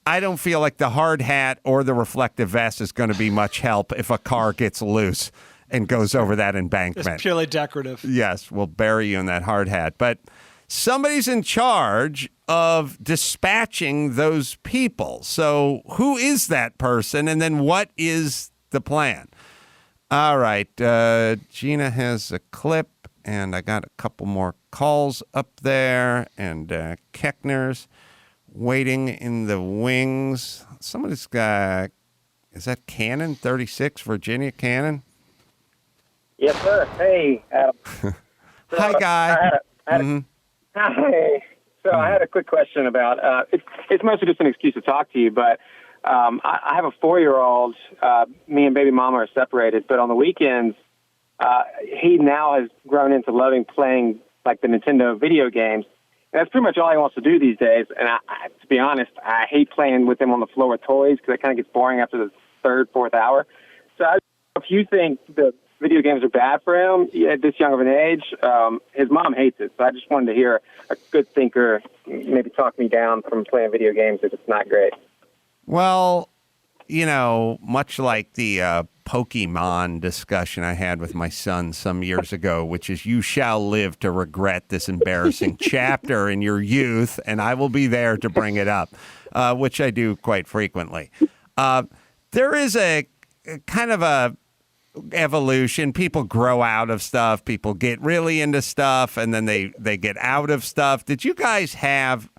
I don't feel like the hard hat or the reflective vest is going to be much help if a car gets loose and goes over that embankment. It's purely decorative. Yes, we'll bury you in that hard hat. But somebody's in charge of dispatching those people. So who is that person? And then what is the plan? All right. Gina has a clip, and I got a couple more calls up there. And Koechner's waiting in the wings. Somebody's got, is that Cannon 36, Virginia Cannon? Yes, sir. Hey, Adam. Hi, guy. Hi. So I had a quick question about, it's mostly just an excuse to talk to you, but I have a 4-year-old. Me and baby mama are separated, but on the weekends, he now has grown into loving playing like the Nintendo video games. And that's pretty much all he wants to do these days. And to be honest, I hate playing with him on the floor with toys because it kind of gets boring after the 3rd, 4th hour. So if you think the video games are bad for him at this young of an age, his mom hates it. So I just wanted to hear a good thinker maybe talk me down from playing video games if it's not great. Well, you know, much like the Pokemon discussion I had with my son some years ago, which is you shall live to regret this embarrassing chapter in your youth, and I will be there to bring it up, which I do quite frequently. There is a kind of a evolution. People grow out of stuff. People get really into stuff, and then they get out of stuff. Did you guys have...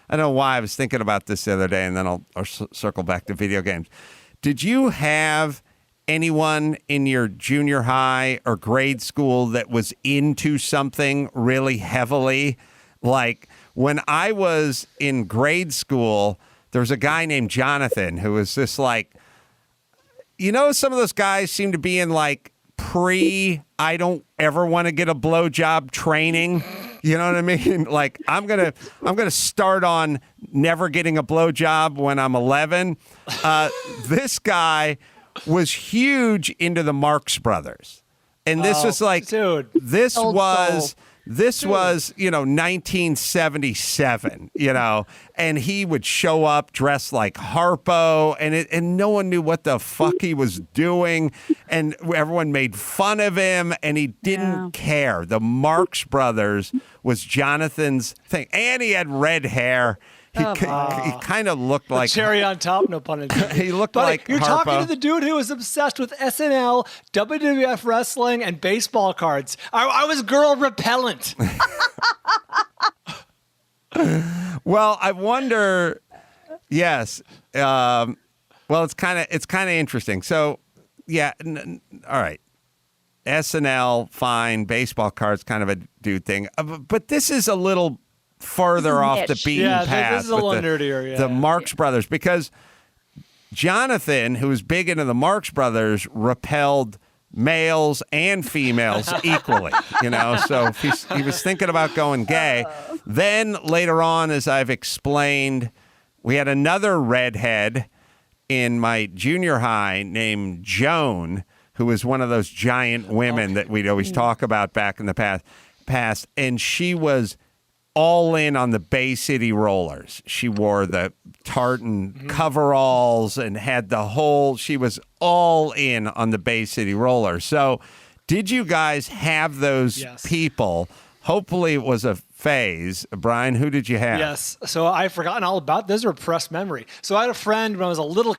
I don't know why I was thinking about this the other day, and then I'll circle back to video games. Did you have anyone in your junior high or grade school that was into something really heavily? Like when I was in grade school, there was a guy named Jonathan who was this like, some of those guys seem to be in like I don't ever want to get a blowjob training. You know what I mean? Like I'm gonna start on never getting a blowjob when I'm 11. This guy was huge into the Marx Brothers, and this was like, dude, this Old was. soul. This was, 1977, and he would show up dressed like Harpo, and no one knew what the fuck he was doing, and everyone made fun of him, and he didn't care. The Marx Brothers was Jonathan's thing, and he had red hair. He kind of looked like cherry on top, no pun intended. He looked Buddy, like you're Harpo. talking to the dude who was obsessed with SNL, WWF wrestling, and baseball cards. I was girl repellent. Well, I wonder. Yes. Well, it's kind of interesting. So, yeah. All right. SNL, fine. Baseball cards, kind of a dude thing. But this is a little farther off the beaten path. This is a little nerdier. The Marx Brothers, because Jonathan, who was big into the Marx Brothers, repelled males and females equally. So he was thinking about going gay. Then later on, as I've explained, we had another redhead in my junior high named Joan, who was one of those giant women that we'd always talk about back in the past, and she was all in on the Bay City Rollers. She wore the tartan coveralls and had she was all in on the Bay City Rollers. So did you guys have those people? Hopefully it was a phase. Brian, who did you have? Yes. So I've forgotten all about this. Repressed memory. So I had a friend when I was a little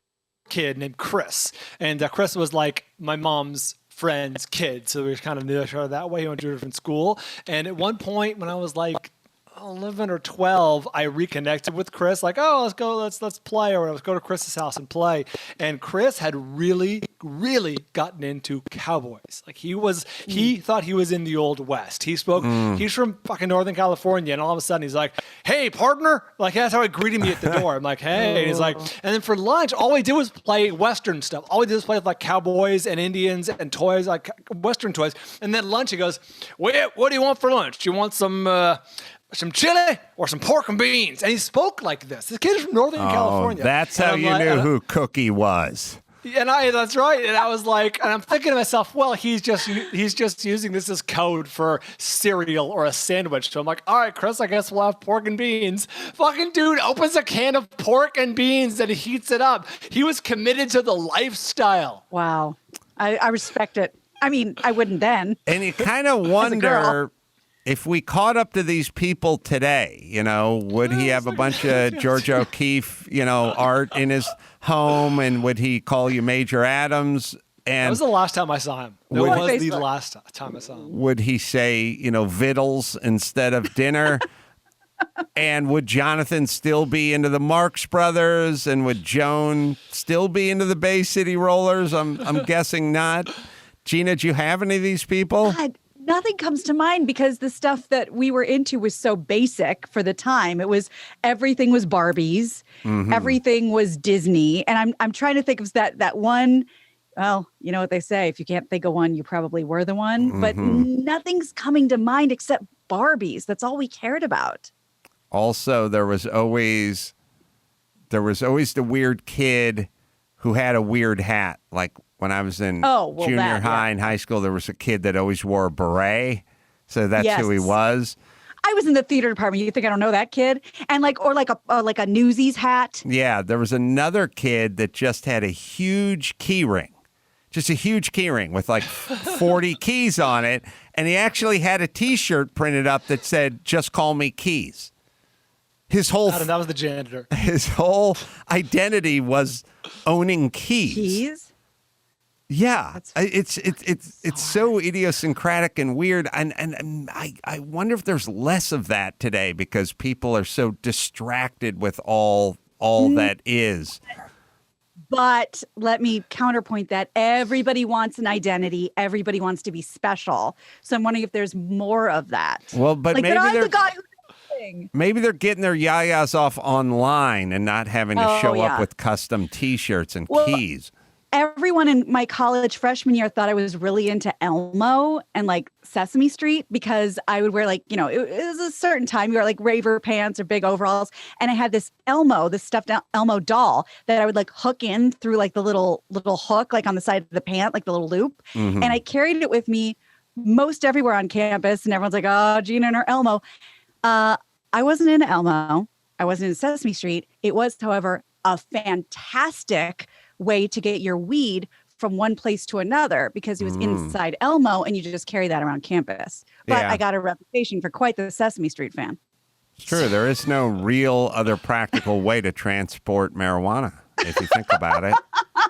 kid named Chris. And Chris was like my mom's friend's kid. So we kind of knew each other that way. He went to a different school. And at one point when I was like 11 or 12, I reconnected with Chris, like, let's play, or let's go to Chris's house and play. And Chris had really gotten into cowboys. Like he thought he was in the old West. He spoke, he's from fucking Northern California, and all of a sudden he's like, hey, partner. Like that's how he greeted me at the door. I'm like, hey. And he's like, and then for lunch, all we did was play Western stuff. All we did was play with like cowboys and Indians and toys, like Western toys. And then lunch, he goes, what do you want for lunch? Do you want some chili or some pork and beans? And he spoke like this. This kid is from Northern California. That's how you knew who Cookie was. And that's right. And I was like, and I'm thinking to myself, well, he's just using this as code for cereal or a sandwich. So I'm like, all right, Chris, I guess we'll have pork and beans. Fucking dude opens a can of pork and beans and heats it up. He was committed to the lifestyle. Wow. I respect it. I mean, I wouldn't then. And you kind of wonder, if we caught up to these people today, would he have a bunch of George O'Keefe, art in his home, and would he call you Major Adams? And that was the last time I saw him. That was the last time I saw him. Would he say, victuals instead of dinner? And would Jonathan still be into the Marx Brothers? And would Joan still be into the Bay City Rollers? I'm guessing not. Gina, do you have any of these people? God. Nothing comes to mind because the stuff that we were into was so basic for the time. Everything was Barbies, everything was Disney, and I'm trying to think of that one. Well, you know what they say: if you can't think of one, you probably were the one. But nothing's coming to mind except Barbies. That's all we cared about. Also, there was always the weird kid who had a weird hat, like. When I was in junior high and high school, there was a kid that always wore a beret. So that's who he was. I was in the theater department. You think I don't know that kid? And like a Newsies hat. Yeah, there was another kid that just had a huge key ring. Just a huge key ring with like 40 keys on it. And he actually had a T-shirt printed up that said, "Just call me Keys." That was the janitor. His whole identity was owning keys. Keys? Yeah, it's so idiosyncratic and weird, and I wonder if there's less of that today because people are so distracted with all that is. But let me counterpoint that. Everybody wants an identity. Everybody wants to be special. So I'm wondering if there's more of that. Well, but like, maybe I'm the guy who maybe they're getting their yayas off online and not having to show up with custom T-shirts and keys. Everyone in my college freshman year thought I was really into Elmo and like Sesame Street because I would wear like, it was a certain time you wear like raver pants or big overalls. And I had this stuffed Elmo doll that I would like hook in through like the little hook, like on the side of the pant, like the little loop. Mm-hmm. And I carried it with me most everywhere on campus. And everyone's like, oh, Gina and her Elmo. I wasn't into Elmo. I wasn't into Sesame Street. It was, however, a fantastic way to get your weed from one place to another because it was inside Elmo and you just carry that around campus. But I got a reputation for quite the Sesame Street fan. It's true. There is no real other practical way to transport marijuana, if you think about it.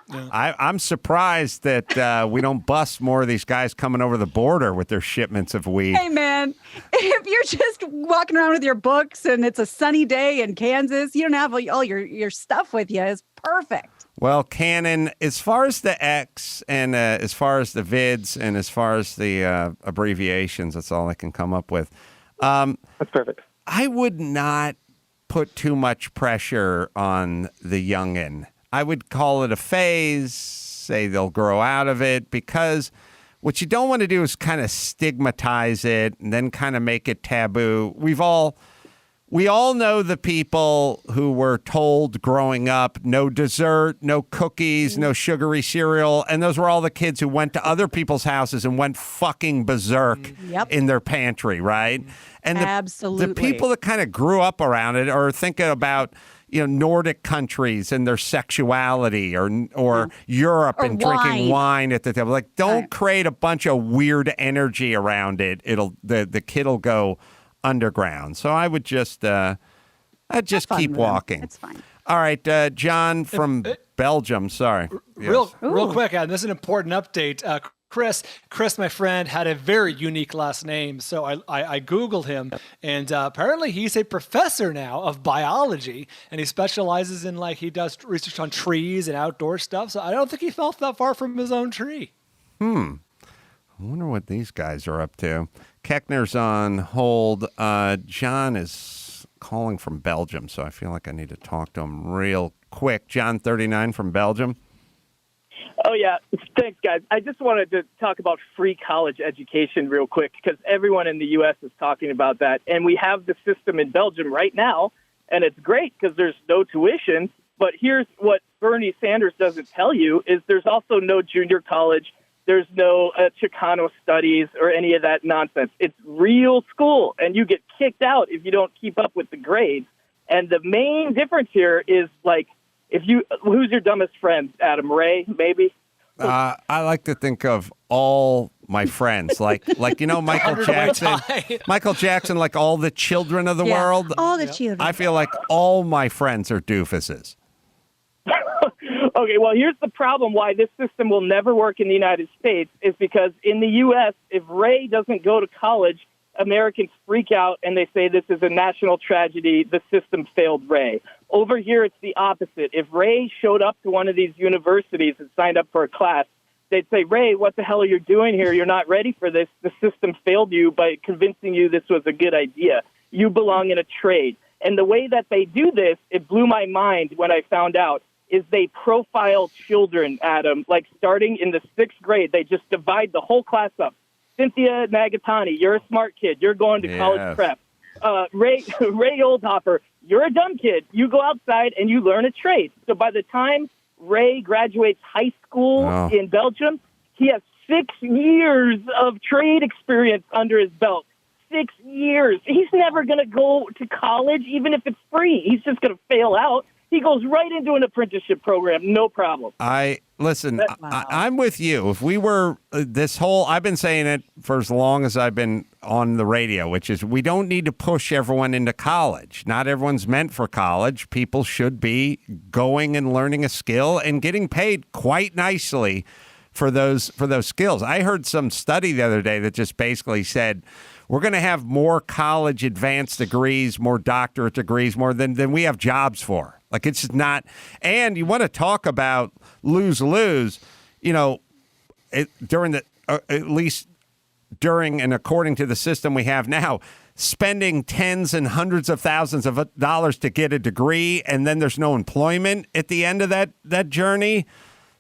Yeah. I'm surprised that we don't bust more of these guys coming over the border with their shipments of weed. Hey, man, if you're just walking around with your books and it's a sunny day in Kansas, you don't have all your stuff with you. It's perfect. Well, Cannon, as far as the X and as far as the vids and as far as the abbreviations, that's all I can come up with. That's perfect. I would not put too much pressure on the youngin'. I would call it a phase, say they'll grow out of it, because what you don't want to do is kind of stigmatize it and then kind of make it taboo. We all know the people who were told growing up, no dessert, no cookies, no sugary cereal. And those were all the kids who went to other people's houses and went fucking berserk in their pantry, right? And the people that kind of grew up around it are thinking about, Nordic countries and their sexuality or Europe and drinking wine at the table. Like, don't create a bunch of weird energy around it. The kid will go underground. So I would just keep walking. It's fine. All right, John from Belgium. Sorry. Real quick, and this is an important update. Chris, my friend, had a very unique last name. So I Googled him, and apparently he's a professor now of biology, and he specializes in he does research on trees and outdoor stuff. So I don't think he fell that far from his own tree. I wonder what these guys are up to. Koechner's on hold. John is calling from Belgium, so I feel like I need to talk to him real quick. John, 39 from Belgium. Oh, yeah. Thanks, guys. I just wanted to talk about free college education real quick because everyone in the U.S. is talking about that. And we have the system in Belgium right now, and it's great because there's no tuition. But here's what Bernie Sanders doesn't tell you is there's also no junior college. There's no Chicano studies or any of that nonsense. It's real school, and you get kicked out if you don't keep up with the grades. And the main difference here is, who's your dumbest friend, Adam? Ray, maybe? I like to think of all my friends, like Michael Jackson. Michael Jackson, like all the children of the world. All the children. I feel like all my friends are doofuses. Okay, well, here's the problem why this system will never work in the United States is because in the U.S., if Ray doesn't go to college, Americans freak out and they say this is a national tragedy. The system failed Ray. Over here, it's the opposite. If Ray showed up to one of these universities and signed up for a class, they'd say, Ray, what the hell are you doing here? You're not ready for this. The system failed you by convincing you this was a good idea. You belong in a trade. And the way that they do this, it blew my mind when I found out, is they profile children, Adam, starting in the 6th grade. They just divide the whole class up. Cynthia Nagatani, you're a smart kid. You're going to college prep. Ray Oldhopper, you're a dumb kid. You go outside and you learn a trade. So by the time Ray graduates high school in Belgium, he has 6 years of trade experience under his belt. 6 years. He's never going to go to college, even if it's free. He's just going to fail out. He goes right into an apprenticeship program, no problem. Listen, I'm with you. If we were I've been saying it for as long as I've been on the radio, which is we don't need to push everyone into college. Not everyone's meant for college. People should be going and learning a skill and getting paid quite nicely for those skills. I heard some study the other day that just basically said we're going to have more college advanced degrees, more doctorate degrees, more than we have jobs for. Like, it's just not. And you want to talk about lose-lose, during at least during and according to the system we have now, spending tens and hundreds of thousands of dollars to get a degree, and then there's no employment at the end of that journey,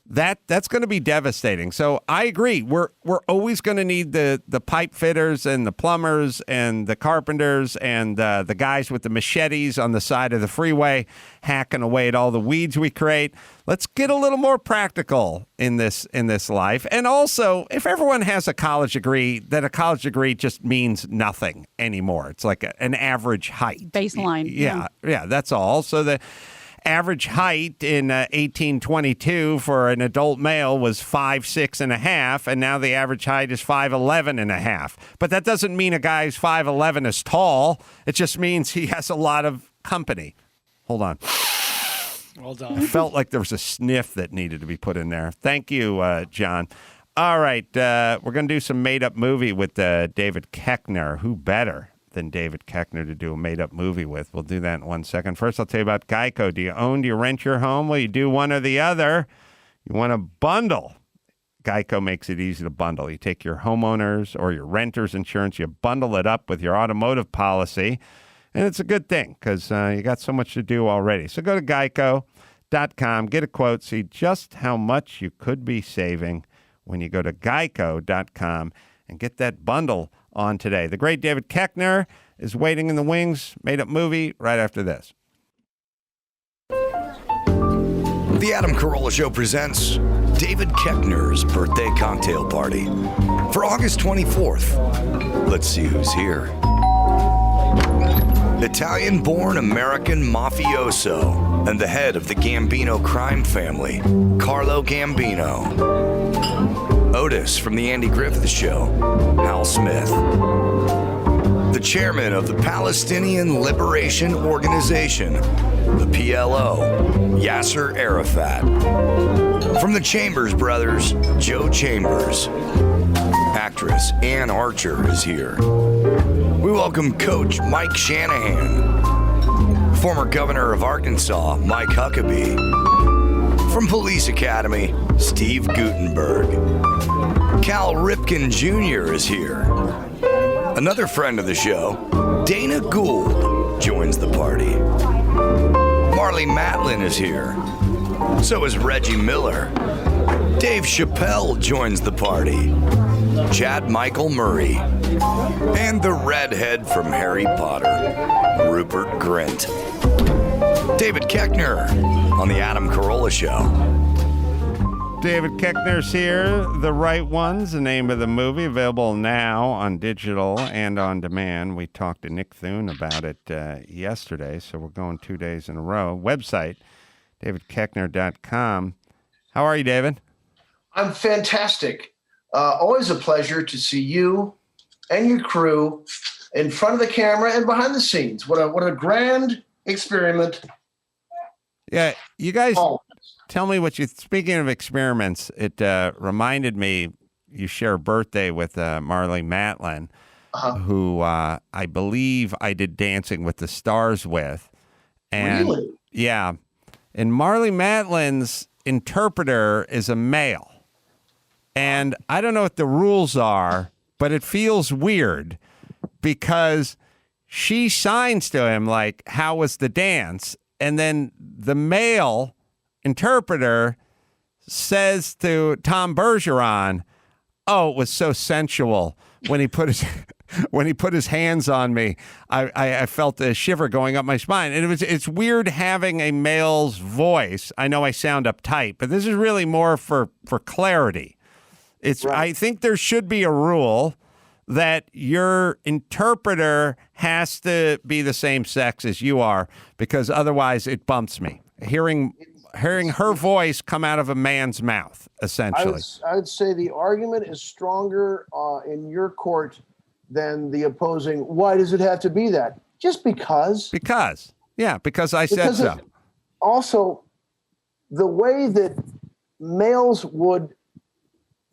that's going to be devastating. So I agree. We're always going to need the pipe fitters and the plumbers and the carpenters and the guys with the machetes on the side of the freeway hacking away at all the weeds we create. Let's get a little more practical in this life. And also, if everyone has a college degree, then a college degree just means nothing anymore. It's like an average height. Baseline. Yeah, that's all. So the average height in 1822 for an adult male was 5'6.5", and now the average height is 5'11.5". But that doesn't mean a guy's 5'11 is tall. It just means he has a lot of company. Hold on. Well done. I felt like there was a sniff that needed to be put in there. Thank you, John. All right, we're going to do some made-up movie with David Koechner. Who better than David Koechner to do a made-up movie with? We'll do that in 1 second. First, I'll tell you about Geico. Do you own, do you rent your home? Well, you do one or the other. You want to bundle. Geico makes it easy to bundle. You take your homeowners or your renter's insurance, you bundle it up with your automotive policy, and it's a good thing because you got so much to do already. So go to geico.com, get a quote, see just how much you could be saving when you go to geico.com and get that bundle on today. The great David Koechner is waiting in the wings. Made-up movie right after this. The Adam Carolla Show presents David Koechner's birthday cocktail party for August 24th. Let's see who's here. Italian-born American mafioso and the head of the Gambino crime family, Carlo Gambino. Otis from The Andy Griffith Show, Hal Smith. The chairman of the Palestinian Liberation Organization, the PLO, Yasser Arafat. From the Chambers Brothers, Joe Chambers. Actress Ann Archer is here. We welcome Coach Mike Shanahan. Former governor of Arkansas, Mike Huckabee. From Police Academy, Steve Gutenberg. Cal Ripken Jr. is here. Another friend of the show, Dana Gould, joins the party. Marlee Matlin is here. So is Reggie Miller. Dave Chappelle joins the party. Chad Michael Murray. And the redhead from Harry Potter, Rupert Grint. David Koechner on The Adam Carolla Show. David Koechner's here. The Right Ones, the name of the movie, available now on digital and on demand. We talked to Nick Thune about it yesterday, so we're going 2 days in a row. Website, davidkoechner.com. How are you, David? I'm fantastic. Always a pleasure to see you and your crew in front of the camera and behind the scenes. What a grand experiment. Yeah, you guys... Tell me what you, speaking of experiments, it reminded me, you share a birthday with Marlee Matlin, who I believe I did Dancing with the Stars with. And really? Yeah. And Marlee Matlin's interpreter is a male. And I don't know what the rules are, but it feels weird because she signs to him like, how was the dance? And then the male interpreter says to Tom Bergeron, "Oh, it was so sensual when he put his hands on me. I felt a shiver going up my spine." And it's weird having a male's voice. I know I sound uptight, but this is really more for clarity. It's right. I think there should be a rule that your interpreter has to be the same sex as you are, because otherwise it bumps me. Hearing her voice come out of a man's mouth, essentially. I would say the argument is stronger in your court than the opposing. Why does it have to be that? Just because. Because. Yeah, because I said so. Also, the way that males would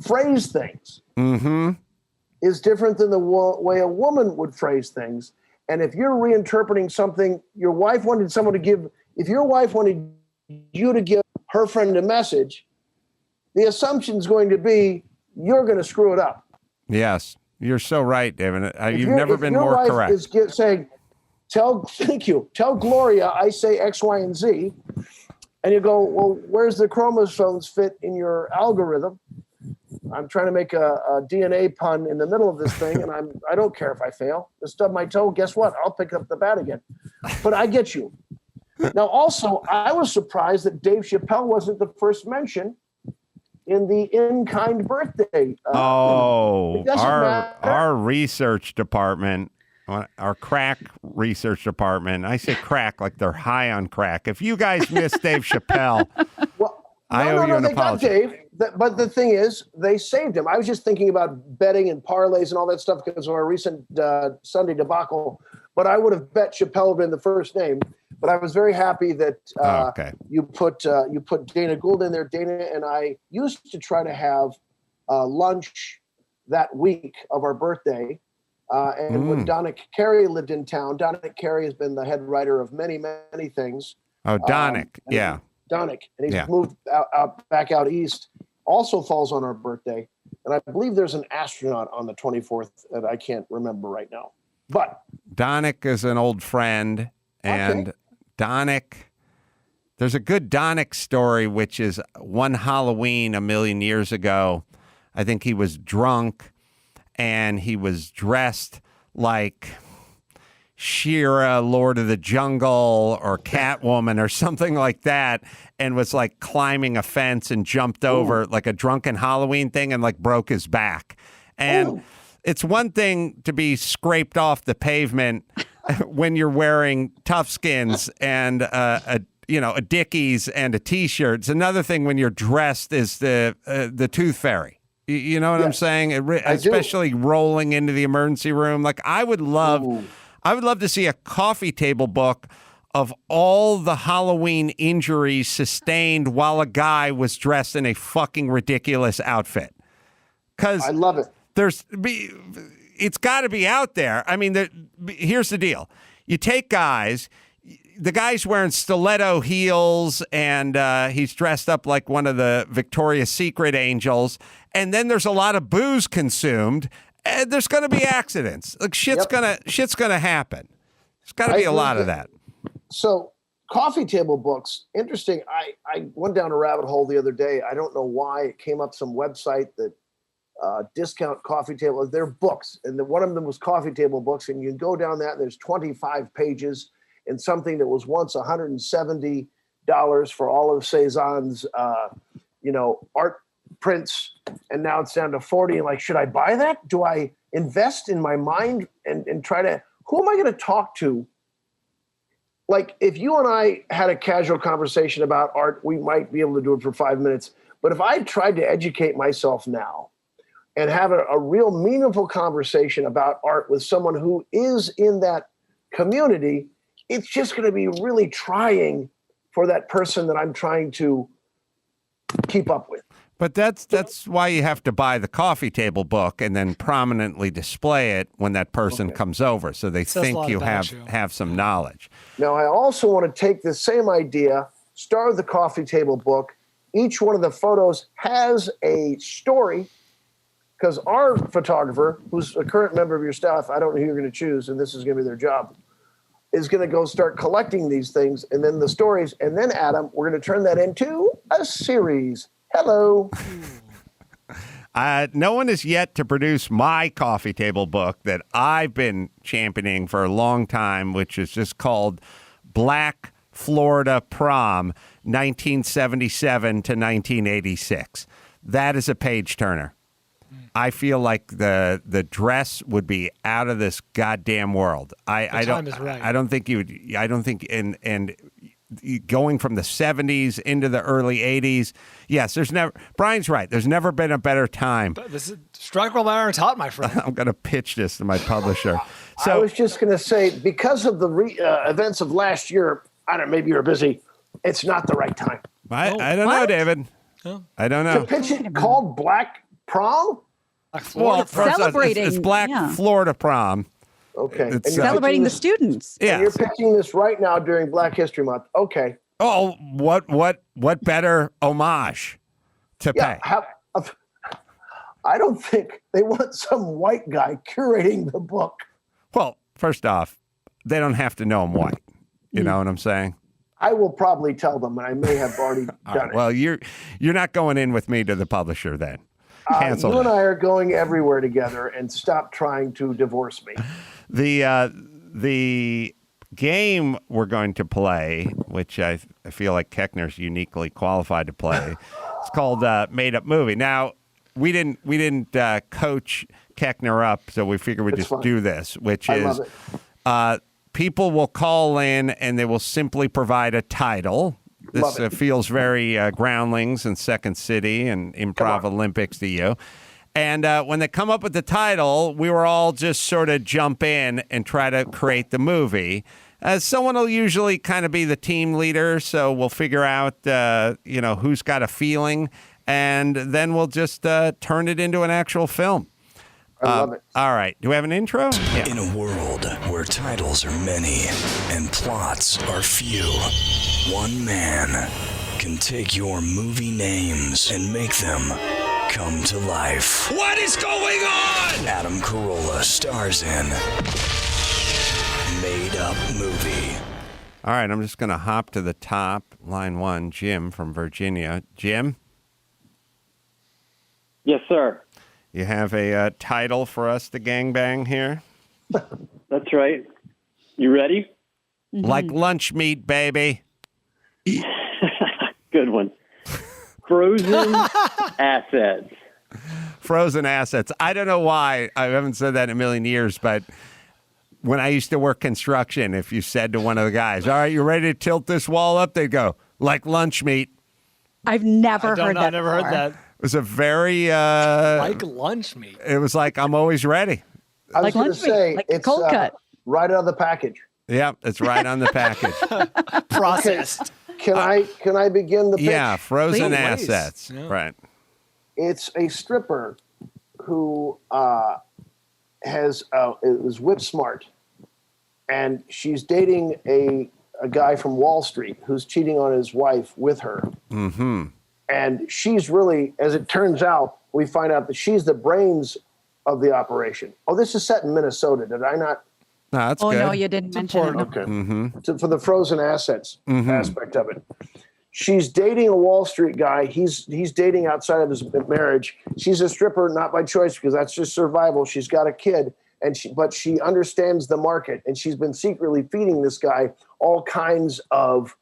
phrase things is different than the way a woman would phrase things. And if you're reinterpreting something, your wife wanted someone to give, if your wife wanted you to give her friend a message, the assumption is going to be you're going to screw it up. Yes. You're so right, David. You've your- never if been your more wife correct. Is saying, thank you. Tell Gloria I say X, Y, and Z. And you go, well, where's the chromosomes fit in your algorithm? I'm trying to make a DNA pun in the middle of this thing, and I don't care if I fail. I stub my toe, guess what? I'll pick up the bat again. But I get you. Now, also, I was surprised that Dave Chappelle wasn't the first mention in the in-kind birthday. It doesn't matter. Our research department, our crack research department, I say crack like they're high on crack. If you guys miss Dave Chappelle, I owe you an they apology. got Dave. But the thing is, they saved him. I was just thinking about betting and parlays and all that stuff because of our recent Sunday debacle. But I would have bet Chappelle been the first name. But I was very happy that you put Dana Gould in there. Dana and I used to try to have lunch that week of our birthday. And when Donna Carey lived in town, Donna Carey has been the head writer of many, many things. Oh, Donick, yeah. Donick, and he's moved back out east. Also falls on our birthday, and I believe there's an astronaut on the 24th that I can't remember right now. But Donick is an old friend, and Donick. There's a good Donick story, which is one Halloween a million years ago. I think he was drunk, and he was dressed like She-Ra, Lord of the Jungle, or Catwoman, or something like that, and was like climbing a fence and jumped over like a drunken Halloween thing and like broke his back. And it's one thing to be scraped off the pavement when you're wearing Toughskins and a Dickies and a T-shirt. It's another thing when you're dressed as the Tooth Fairy. You know what I'm saying? Especially rolling into the emergency room. Like I would love to see a coffee table book of all the Halloween injuries sustained while a guy was dressed in a fucking ridiculous outfit. Because I love it. It's got to be out there. I mean, here's the deal. You take guys, the guy's wearing stiletto heels and he's dressed up like one of the Victoria's Secret angels. And then there's a lot of booze consumed. And there's going to be accidents. Like shit's gonna happen. There's got to be a lot of that. So coffee table books, interesting. I went down a rabbit hole the other day. I don't know why. It came up some website that discount coffee tables. They're books, and one of them was coffee table books. And you can go down that, and there's 25 pages in something that was once $170 for all of Cézanne's, art prints, and now it's down to 40. And like, should I buy that? Do I invest in my mind and try to? Who am I going to talk to? Like, if you and I had a casual conversation about art, we might be able to do it for 5 minutes. But if I tried to educate myself now and have a real meaningful conversation about art with someone who is in that community, it's just going to be really trying for that person that I'm trying to keep up with. But that's why you have to buy the coffee table book and then prominently display it when that person comes over, so they think you have some knowledge. Now, I also want to take the same idea, start with the coffee table book. Each one of the photos has a story, because our photographer, who's a current member of your staff, I don't know who you're going to choose, and this is going to be their job, is going to go start collecting these things, and then the stories, and then, Adam, we're going to turn that into a series. Hello. No one has yet to produce my coffee table book that I've been championing for a long time, which is just called Black Florida Prom, 1977 to 1986. That is a page turner. I feel like the dress would be out of this goddamn world. I don't think you would. I don't think and going from the 70s into the early 80s. Yes, Brian's right. There's never been a better time. But this is strike while the iron's hot, my friend. I'm going to pitch this to my publisher. I was just going to say, because of the events of last year, I don't know, maybe you're busy. It's not the right time. I don't know, David. Oh. I don't know. To pitch it called Black Prom? Celebrating. It's Black Florida Prom. Okay. It's celebrating the students. Yeah. And you're pitching this right now during Black History Month. Okay. Oh, what better homage to pay? I don't think they want some white guy curating the book. Well, first off, they don't have to know I'm white. You know what I'm saying? I will probably tell them, and I may have already done it. Well, you're not going in with me to the publisher then. Cancel. You and I are going everywhere together, and stop trying to divorce me. The game we're going to play, which I feel like Koechner's uniquely qualified to play, it's called Made Up Movie. Now, we didn't coach Koechner up, so we figured we'd just do this, which is people will call in and they will simply provide a title. This feels very Groundlings and Second City and Improv Olympics to you. And when they come up with the title, we were all just sort of jump in and try to create the movie. Someone will usually kind of be the team leader, so we'll figure out, who's got a feeling, and then we'll just turn it into an actual film. I love it. All right. Do we have an intro? Yeah. In a world where titles are many and plots are few, one man can take your movie names and make them come to life. What is going on? Adam Carolla stars in Made Up Movie. All right. I'm just going to hop to the top. Line 1, Jim from Virginia. Jim? Yes, sir. You have a title for us to gangbang here? That's right. You ready? Like lunch meat, baby. Good one. Frozen assets. Frozen assets. I don't know why. I haven't said that in a million years, but when I used to work construction, if you said to one of the guys, all right, you ready to tilt this wall up? They'd go, like lunch meat. I've never heard that. I've never heard that. It was a very... like lunch meat. It was like, I'm always ready. I was going to say, like it's cold cut. Right out of the package. Yeah, it's right on the package. Processed. Can I begin the pitch? Yeah, frozen assets. Yeah. Right. It's a stripper who is whip smart, and she's dating a guy from Wall Street who's cheating on his wife with her. Mm-hmm. And she's really, as it turns out, we find out that she's the brains of the operation. Oh, this is set in Minnesota. Did I not? No, that's Oh, good. no, you didn't mention it. Okay. Mm-hmm. For the frozen assets aspect of it. She's dating a Wall Street guy. He's dating outside of his marriage. She's a stripper, not by choice, because that's just survival. She's got a kid, but she understands the market, and she's been secretly feeding this guy all kinds of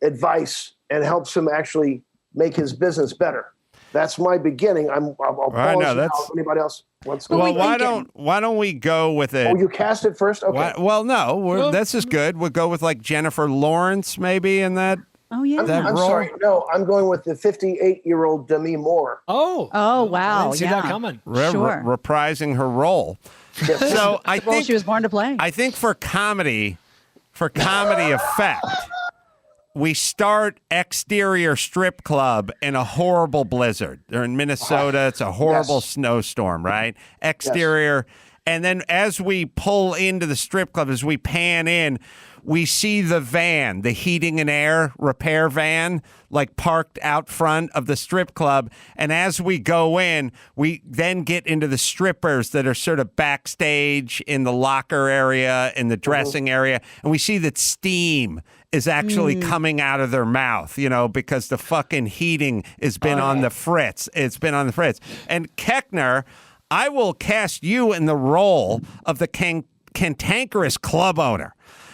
advice and helps him actually make his business better. That's my beginning. I'll pause now if anybody else wants to. Well, why don't we go with it? Oh, you cast it first? Okay. No, this is good. We'll go with like Jennifer Lawrence maybe in that. Oh, yeah. I'm sorry. No, I'm going with the 58-year-old Demi Moore. Oh, wow. I didn't see that coming. Reprising her role. So I think she was born to play. I think for comedy effect, we start exterior strip club in a horrible blizzard. They're in Minnesota. It's a horrible snowstorm, right? Exterior. And then as we pull into the strip club, as we pan in, we see the van, the heating and air repair van, like parked out front of the strip club. And as we go in, we then get into the strippers that are sort of backstage in the locker area, in the dressing area. And we see that steam is actually coming out of their mouth, because the fucking heating has been on the fritz. It's been on the fritz. And Koechner, I will cast you in the role of the cantankerous club owner.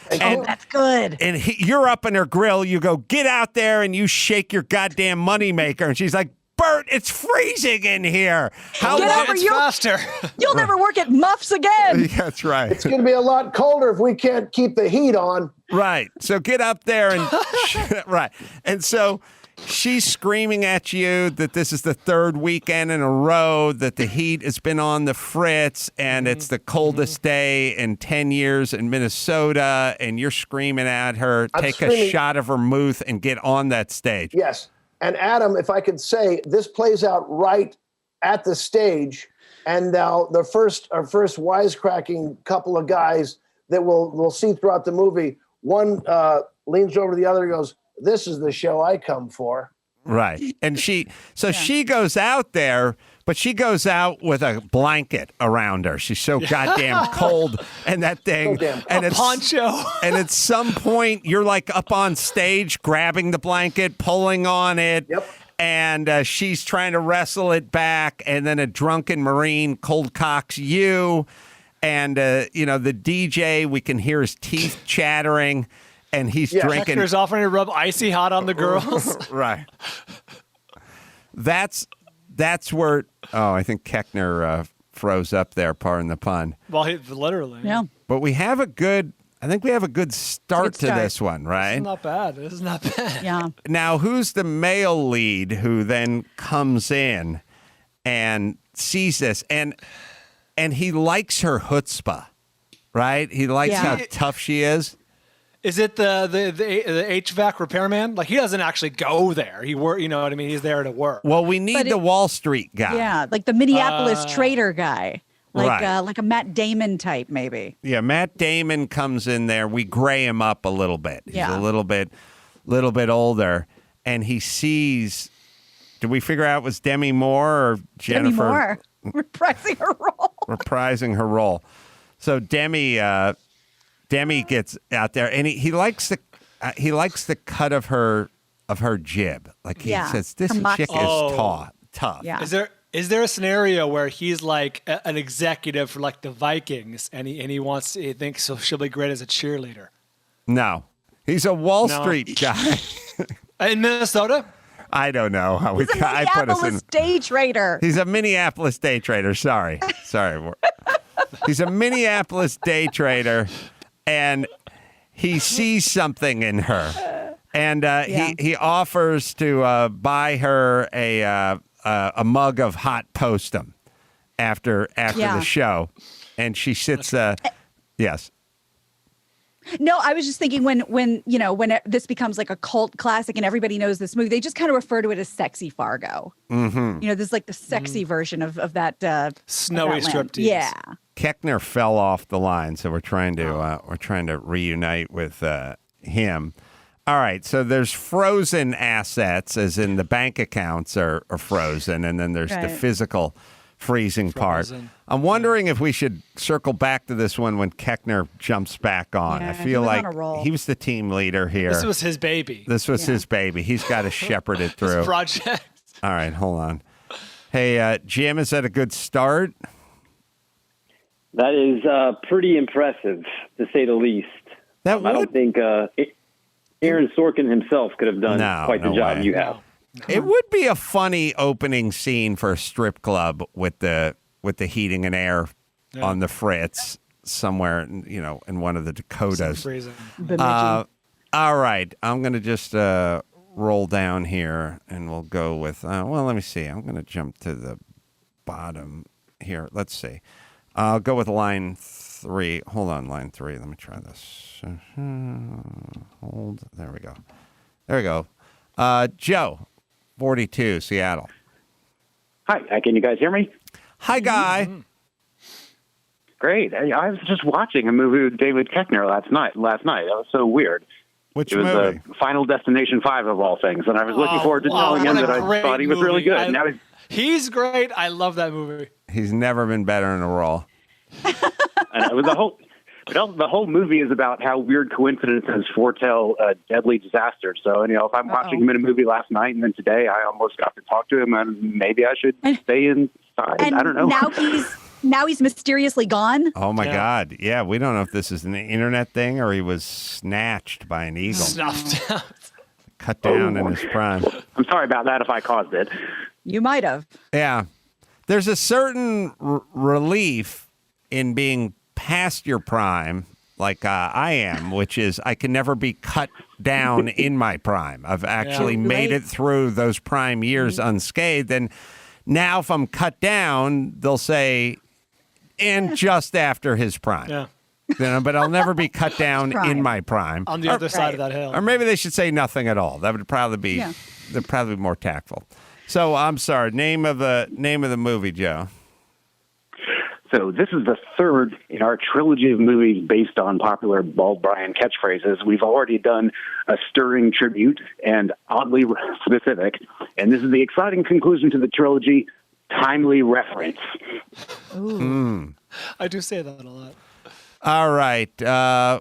And that's good. And you're up in her grill. You go, get out there and you shake your goddamn moneymaker. And she's like, Bert, it's freezing in here. Get over it's faster. You'll never work at Muffs again. Yeah, that's right. It's going to be a lot colder if we can't keep the heat on. Right. So get up there and right. And so she's screaming at you that this is the third weekend in a row that the heat has been on the fritz and it's the coldest day in 10 years in Minnesota. And you're screaming at her, take a shot of vermouth and get on that stage. Yes. And Adam, if I could say, this plays out right at the stage. And now our first wisecracking couple of guys that we'll see throughout the movie, one leans over to the other and goes, "This is the show I come for." Right. And she goes out there, but she goes out with a blanket around her. She's so goddamn cold. And that thing. And a poncho. And at some point, you're like up on stage, grabbing the blanket, pulling on it. Yep. And she's trying to wrestle it back. And then a drunken Marine cold cocks you. And, the DJ, we can hear his teeth chattering. And he's drinking. Koechner's offering to rub icy hot on the girls. Right. That's where. Oh, I think Koechner froze up there. Pardon the pun. Well, literally. Yeah. But we have a good. I think we have a good start to this one, right? This is not bad. Yeah. Now, who's the male lead who then comes in and sees this and he likes her chutzpah, right? He likes how tough she is. Is it the HVAC repairman? Like, he doesn't actually go there. He work. You know what I mean? He's there to work. Well, we need the Wall Street guy. Yeah, like the Minneapolis trader guy. Like a Matt Damon type, maybe. Yeah, Matt Damon comes in there. We gray him up a little bit. He's a little bit older, and he sees. Did we figure out it was Demi Moore or Jennifer? Demi Moore reprising her role. Reprising her role. So Demi gets out there, and he likes the cut of her jib. Like he says, this chick is tough. Yeah. Is there a scenario where he's like an executive for like the Vikings, and he thinks so she'll be great as a cheerleader? No, he's a Wall Street guy in Minnesota. I don't know how He's a Minneapolis day trader. He's a Minneapolis day trader. Sorry. He's a Minneapolis day trader, and he sees something in her, and he offers to buy her a mug of hot postum after the show, and she sits. Yes. No, I was just thinking when this becomes like a cult classic and everybody knows this movie, they just kind of refer to it as sexy Fargo. Mm-hmm. This is like the sexy version of that snowy striptease. Yeah. Koechner fell off the line, so we're trying to reunite with him. All right, so there's frozen assets, as in the bank accounts are frozen, and then there's the physical freezing part. I'm wondering if we should circle back to this one when Koechner jumps back on. Yeah, I feel like on he was the team leader here. This was his baby. His baby. He's got to shepherd it through. His project. All right, hold on. Hey, Jim, is that a good start? That is pretty impressive, to say the least. I don't think Aaron Sorkin himself could have done quite the job you have. It would be a funny opening scene for a strip club with the heating and air on the fritz somewhere, in one of the Dakotas. All right, I'm going to just roll down here, and we'll go with. Let me see. I'm going to jump to the bottom here. Let's see. I'll go with line 3. Hold on, line 3. Let me try this. Hold. There we go. There we go. Joe, 42, Seattle. Hi, can you guys hear me? Hi, Guy. Mm-hmm. Great. I was just watching a movie with David Koechner last night. That was so weird. Which movie? It was Final Destination 5 of all things, and I was looking forward to telling him that I thought he was really good. He's great. I love that movie. He's never been better in a role. And it was the whole movie is about how weird coincidences foretell deadly disaster. So, if I'm watching him in a movie last night and then today I almost got to talk to him, and maybe I should stay inside. I don't know. Now he's mysteriously gone. Oh my God! Yeah, we don't know if this is an internet thing or he was snatched by an eagle, snuffed out, cut down in his prime. I'm sorry about that if I caused it. You might have. Yeah, there's a certain relief in being past your prime, like I am, which is I can never be cut down in my prime. I've actually made it through those prime years unscathed, and now if I'm cut down, they'll say, and just after his prime. Yeah. But I'll never be cut down in my prime. On the other side of that hill. Or maybe they should say nothing at all. That would probably be they're probably more tactful. So I'm sorry. Name of the movie, Joe. So this is the third in our trilogy of movies based on popular Bald Bryan catchphrases. We've already done a stirring tribute and oddly specific, and this is the exciting conclusion to the trilogy, timely reference. Ooh. I do say that a lot. All right.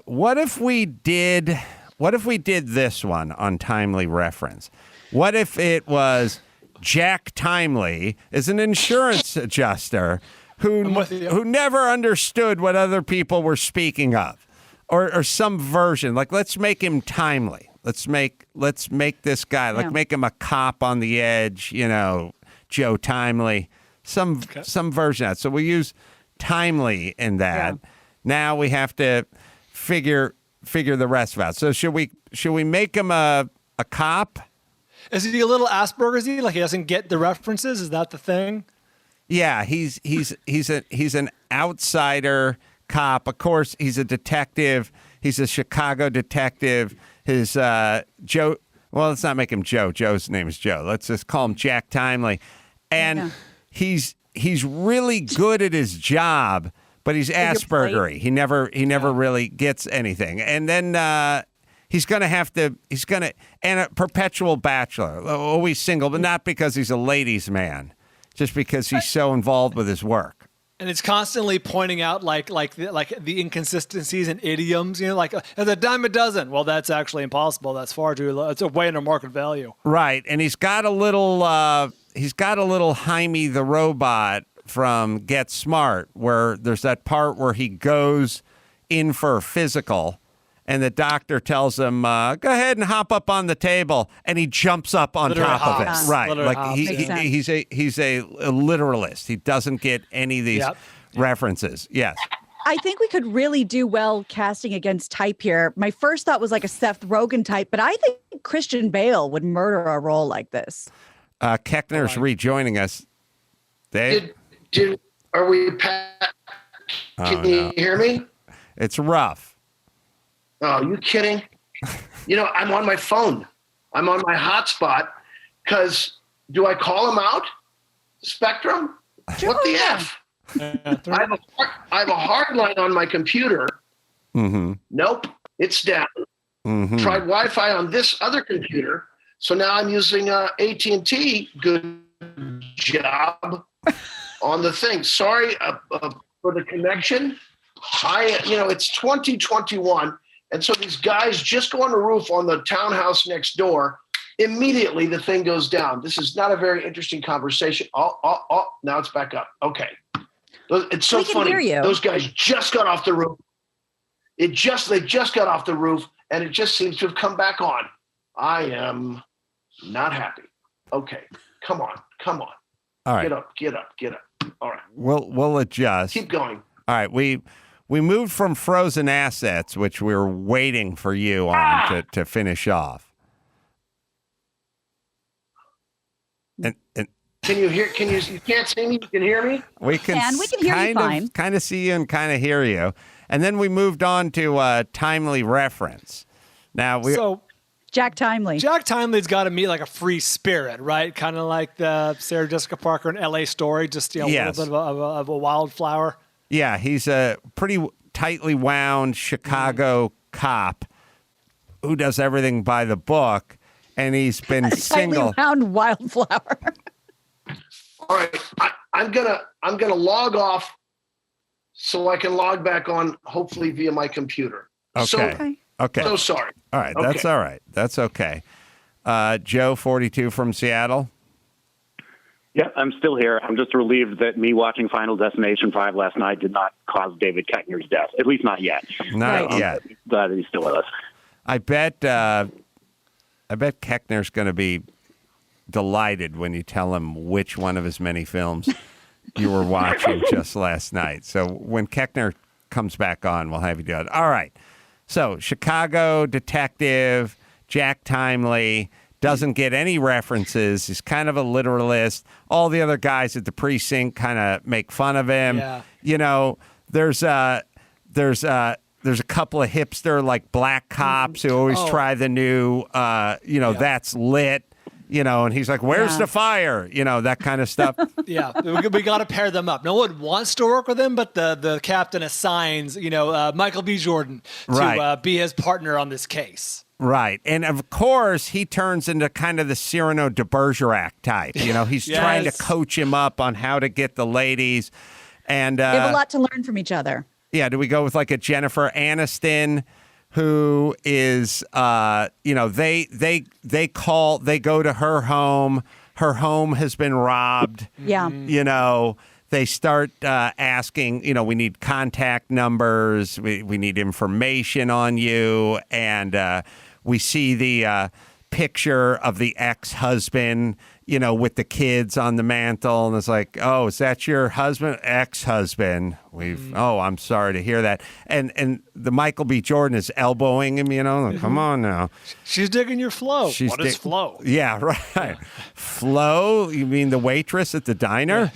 What if we did this one on timely reference? What if it was Jack Timely is an insurance adjuster who never understood what other people were speaking of, or some version. Like, let's make him timely. Let's make this guy, make him a cop on the edge, Joe Timely, some version of that. So we use timely in that. Yeah. Now we have to figure the rest of it out. So should we make him a cop? Is he a little Asperger's-y? Like he doesn't get the references? Is that the thing? Yeah, he's an outsider cop. Of course, he's a detective. He's a Chicago detective. His Joe. Well, let's not make him Joe. Joe's name is Joe. Let's just call him Jack Timely. And he's really good at his job, but he's Asperger-y. He never really gets anything. And then he's going to and a perpetual bachelor, always single, but not because he's a ladies' man. Just because he's so involved with his work. And it's constantly pointing out like the inconsistencies and idioms, like a dime a dozen. Well, that's actually impossible. That's far too low. It's way under market value. Right. And he's got a little Jaime the robot from Get Smart, where there's that part where he goes in for a physical and the doctor tells him, go ahead and hop up on the table. And he jumps up on top of it. Right. Like he's a literalist. He doesn't get any of these references. Yes. I think we could really do well casting against type here. My first thought was like a Seth Rogen type, but I think Christian Bale would murder a role like this. Koechner's rejoining us. Dave? Are we Can you hear me? It's rough. Oh, you kidding? I'm on my phone. I'm on my hotspot because do I call him out? Spectrum? Sure. What the F? I have a hard line on my computer. Mm-hmm. Nope, it's down. Mm-hmm. Tried Wi-Fi on this other computer, so now I'm using AT&T. Good job on the thing. Sorry for the connection. It's 2021. And so these guys just go on the roof on the townhouse next door. Immediately, the thing goes down. This is not a very interesting conversation. Oh, now it's back up. Okay. It's so funny. Hear you. Those guys just got off the roof. They just got off the roof, and it just seems to have come back on. I am not happy. Okay. Come on. All right. Get up. All right. We'll adjust. Keep going. All right. We moved from frozen assets, which we were waiting for you on to finish off. And can you hear? You can't see me. You can hear me. We can hear you fine. Kind of see you and kind of hear you. And then we moved on to timely reference. Now Jack Timely. Jack Timely's got to meet like a free spirit, right? Kind of like the Sarah Jessica Parker in L.A. Story, just a little bit of a wildflower. Yeah, he's a pretty tightly wound Chicago cop who does everything by the book, and he's been single. Tightly wound wildflower. All right, I'm gonna log off so I can log back on, hopefully via my computer. Okay. So sorry. All right, that's all right. That's okay. Joe, 42 from Seattle. Yeah, I'm still here. I'm just relieved that me watching Final Destination 5 last night did not cause David Koechner's death. At least not yet. Not yet. Glad that he's still with us. I bet Koechner's going to be delighted when you tell him which one of his many films you were watching just last night. So when Koechner comes back on, we'll have you do it. All right. So Chicago detective, Jack Timely, doesn't get any references. He's kind of a literalist. All the other guys at the precinct kind of make fun of him. Yeah. There's a couple of hipster like black cops who always try the new, that's lit. and he's like, where's the fire? That kind of stuff. Yeah, we got to pair them up. No one wants to work with him, but the captain assigns, Michael B. Jordan to be his partner on this case. Right. And of course, he turns into kind of the Cyrano de Bergerac type. He's trying to coach him up on how to get the ladies. And they have a lot to learn from each other. Yeah. Do we go with like a Jennifer Aniston who is, they go to her home. Her home has been robbed. Yeah. They start asking, we need contact numbers. We need information on you. And we see the picture of the ex-husband, with the kids on the mantle. And it's like, oh, is that your husband? Ex-husband. Oh, I'm sorry to hear that. And the Michael B. Jordan is elbowing him, like, come on now. She's digging your flow. What is flow? Yeah, right. Flo? You mean the waitress at the diner?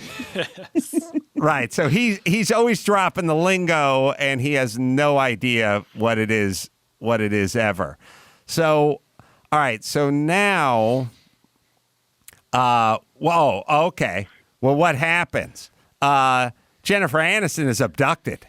Right. So he's always dropping the lingo, and he has no idea what it is ever. So, all right. So now, whoa. Okay. Well, what happens? Jennifer Aniston is abducted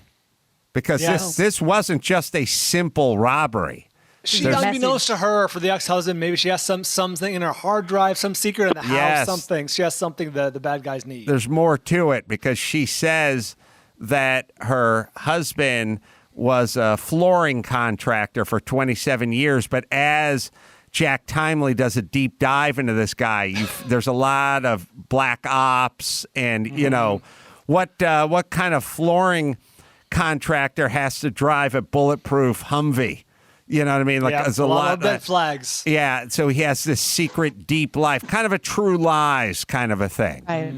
because this wasn't just a simple robbery. Unbeknownst to her, for the ex-husband, maybe she has something in her hard drive, some secret in the house, something. She has something the bad guys need. There's more to it because she says that her husband was a flooring contractor for 27 years, but as Jack Timely does a deep dive into this guy, there's a lot of black ops and, what kind of flooring contractor has to drive a bulletproof Humvee? You know what I mean? Like, there's a lot of red flags. Yeah, so he has this secret deep life, kind of a True Lies kind of a thing. Right.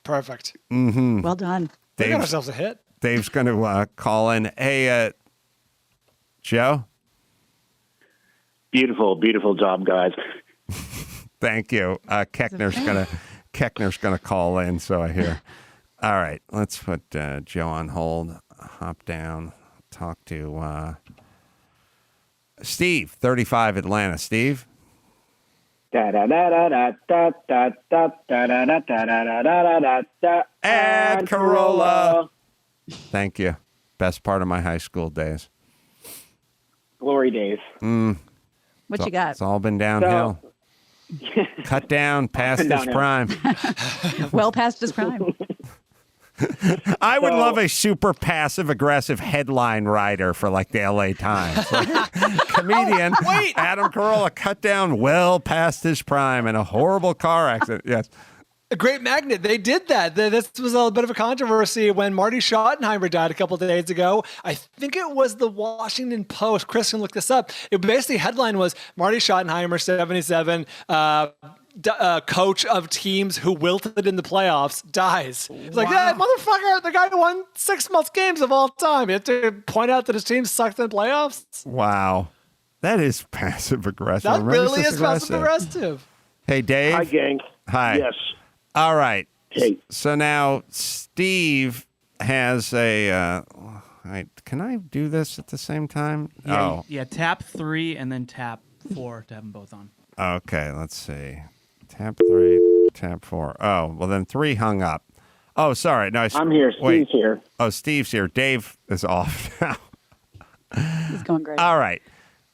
Perfect. Mm-hmm. Well done. We got ourselves a hit. Dave's going to call in. Hey, Joe? Beautiful, beautiful job, guys. Thank you. Koechner's gonna call in, so I hear. All right, let's put Joe on hold. Hop down. Talk to Steve, 35, Atlanta. Steve. Da da da da da da da da da da da da da da. Add Carolla. Thank you. Best part of my high school days. Glory days. What you got? It's all been downhill. Cut down, past his prime. Well past his prime. I would love a super passive-aggressive headline writer for like the LA Times. Like, comedian Adam Carolla cut down well past his prime in a horrible car accident. Yes. A great magnet. They did that. This was a bit of a controversy when Marty Schottenheimer died a couple of days ago. I think it was the Washington Post. Chris can look this up. It basically headline was Marty Schottenheimer, 77, coach of teams who wilted in the playoffs, dies. It's like, yeah, motherfucker, the guy who won 6 most games of all time. You have to point out that his team sucked in the playoffs. Wow. That is passive-aggressive. That really is passive-aggressive. Hey, Dave. Hi, gang. Hi. Yes. All right. Hey. So now Steve has a. Can I do this at the same time? Yeah, yeah. Tap 3 and then tap 4 to have them both on. Okay, let's see. Tap 3, tap 4. Oh, well then 3 hung up. Oh, sorry. No, I'm here. Steve's here. Oh, Steve's here. Dave is off now. He's going great. All right.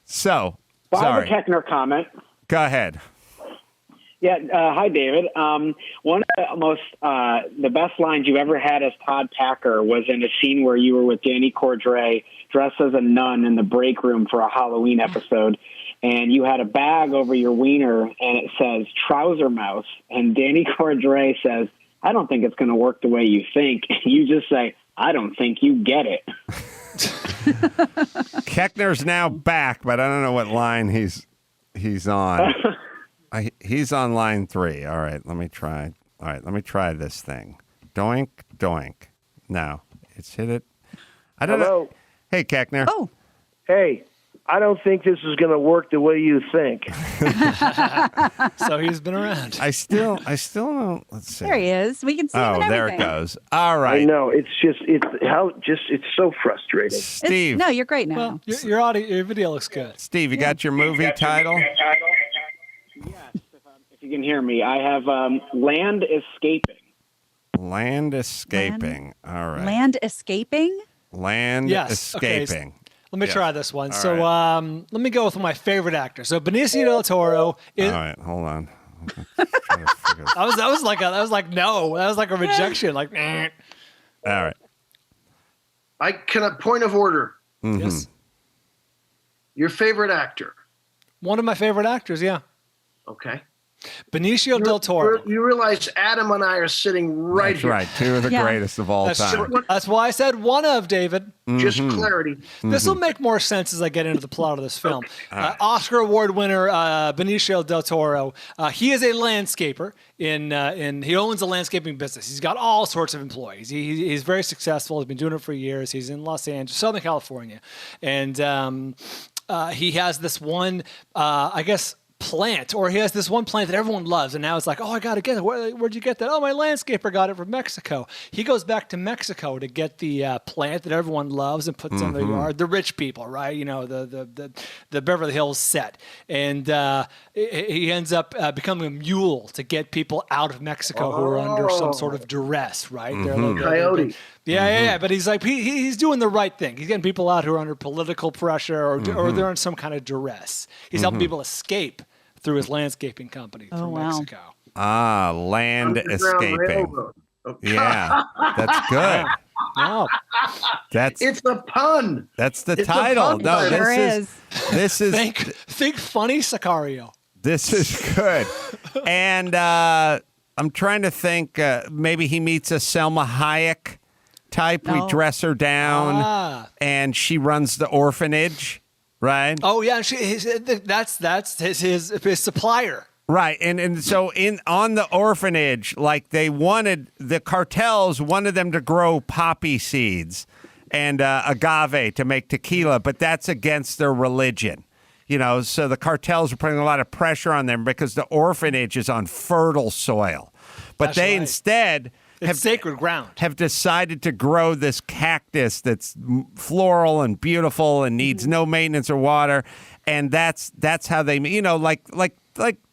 So, I have sorry. a Koechner comment. Go ahead. Yeah. Hi, David. One of the best lines you ever had as Todd Packer was in a scene where you were with Danny Cordray dressed as a nun in the break room for a Halloween episode. And you had a bag over your wiener, and it says trouser mouse. And Danny Cordray says, I don't think it's going to work the way you think. You just say, I don't think you get it. Koechner's now back, but I don't know what line he's on. He's on line 3. All right, let me try. All right, let me try this thing. Doink, doink. No, it's hit it. I don't know. Hey, Koechner. Oh. Hey, I don't think this is going to work the way you think. So he's been around. I still don't. Let's see. There he is. We can see him and everything. There it goes. All right. I know. It's so frustrating. Steve. No, you're great now. Well, your video looks good. Steve, you got your movie title? Yes, can hear me. I have land escaping. Land escaping. All right. Land escaping? Land escaping. Okay. Let me try this one. All So let me go with my favorite actor. So Benicio Del Toro. All right, hold on. That was like no. That was like a rejection. Like, all right. I can a point of order. Mm-hmm. Yes. Your favorite actor. One of my favorite actors, yeah. Okay. Benicio Del Toro. You realize Adam and I are sitting right That's here. right. Two of the greatest of all time. That's why I said one of, David. Just clarity. This will make more sense as I get into the plot of this film. Oscar Award winner Benicio Del Toro. He is a landscaper. He owns a landscaping business. He's got all sorts of employees. He's very successful. He's been doing it for years. He's in Los Angeles, Southern California, and he has this one, plant, or he has this one plant that everyone loves, and now it's like, oh, I gotta get it. Where'd you get that? Oh, my landscaper got it from Mexico. He goes back to Mexico to get the plant that everyone loves and puts in their yard. The rich people, right? You know, the Beverly Hills set, and he ends up becoming a mule to get people out of Mexico who are under some sort of duress, right? They're like, Coyote. Yeah. But he's like, he's doing the right thing. He's getting people out who are under political pressure or they're in some kind of duress. He's helping people escape through his landscaping company through Mexico. Land Underground escaping. Railroad. Okay. Yeah, that's good. No, It's a pun. That's the It's a title. pun No, title. this is think funny, Sicario. This is good. And I'm trying to think. Maybe he meets a Selma Hayek type. We dress her down, and she runs the orphanage. Right. Oh yeah, that's his supplier. Right, and so on the orphanage, like the cartels wanted them to grow poppy seeds and agave to make tequila, but that's against their religion. You know, so the cartels are putting a lot of pressure on them because the orphanage is on fertile soil, but That's they right. instead. It's sacred ground. Have decided to grow this cactus that's floral and beautiful and needs no maintenance or water, and that's how they, like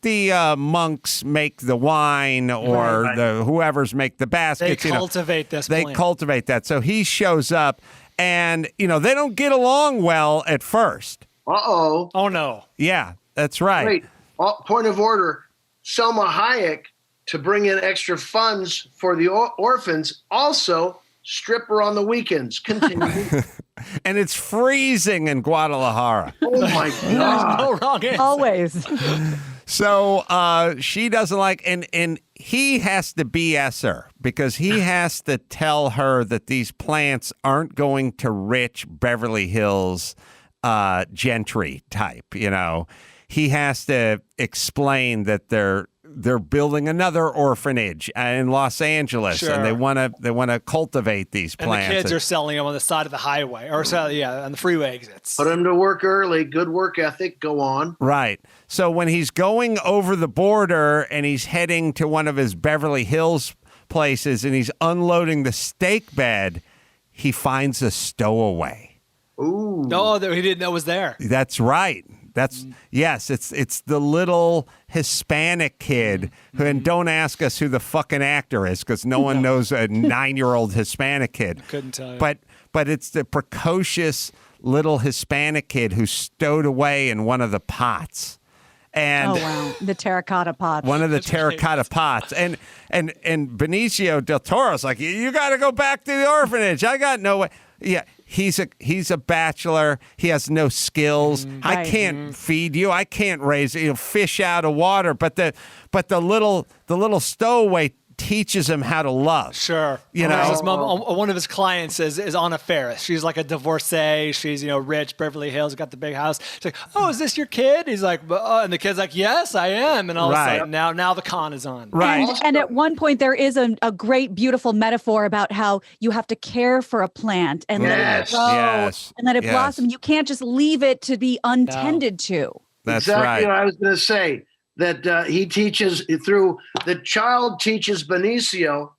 the monks make the wine or the whoever's make the baskets. They cultivate this. They plant. cultivate that. So he shows up, and they don't get along well at first. Uh-oh. Oh no. Yeah, that's right. Wait. Point of order. Selma Hayek, to bring in extra funds for the orphans, also stripper on the weekends. Continue. And it's freezing in Guadalajara. Oh my God. No wrong answer. Always. So she doesn't like, and he has to BS her because he has to tell her that these plants aren't going to rich Beverly Hills gentry type. He has to explain that they're building another orphanage in Los Angeles, and they want to cultivate these plants. And the kids are selling them on the side of the highway, or on the freeway exits. Put him to work early. Good work ethic. Go on. Right. So when he's going over the border and he's heading to one of his Beverly Hills places and he's unloading the steak bed, he finds a stowaway. Ooh. No, that he didn't know was there. That's right. Yes, it's the little Hispanic kid who, and don't ask us who the fucking actor is because no one knows a 9-year-old Hispanic kid. Couldn't tell you. But it's the precocious little Hispanic kid who's stowed away in one of the pots. And the terracotta pots. One of the terracotta pots. And Benicio Del Toro's like, you got to go back to the orphanage. I got no way. Yeah. He's a bachelor. He has no skills. I can't feed you. I can't raise fish out of water. But the little stowaway teaches him how to love. Sure. His mom, one of his clients is Anna Faris. She's like a divorcee. She's, rich, Beverly Hills, got the big house. She's like, oh, is this your kid? He's like, and the kid's like, yes, I am. And all of a sudden, now the con is on. Right. And at one point, there is a great, beautiful metaphor about how you have to care for a plant and let it grow and let it blossom. You can't just leave it to be untended to. That's exactly right. what I was going to say. That he teaches the child teaches Benicio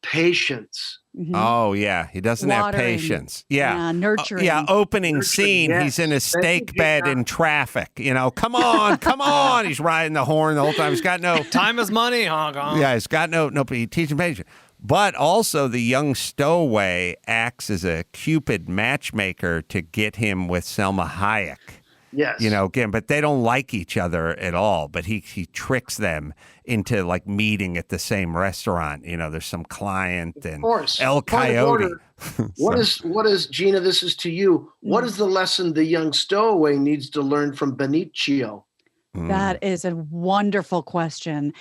patience. Oh, yeah. He doesn't have Watering. patience. Yeah. Nurturing. Opening scene. yes. He's in a steak bed in traffic. Come on. He's riding the horn the whole time. He's got no... Time is money, Hong Kong. Yeah, he's got no he teaches patience. But also the young Stowaway acts as a Cupid matchmaker to get him with Selma Hayek. Yes. Again, but they don't like each other at all. But he tricks them into like meeting at the same restaurant. There's some client and El Coyote. What is Gina? This is to you. What is the lesson the young Stowaway needs to learn from Benicio? That is a wonderful question.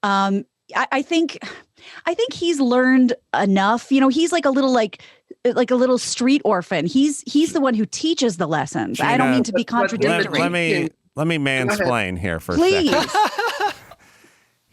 I think he's learned enough. He's like a little street orphan. He's the one who teaches the lessons. Gina, I don't mean to be contradictory. Let me mansplain here for Please. a second.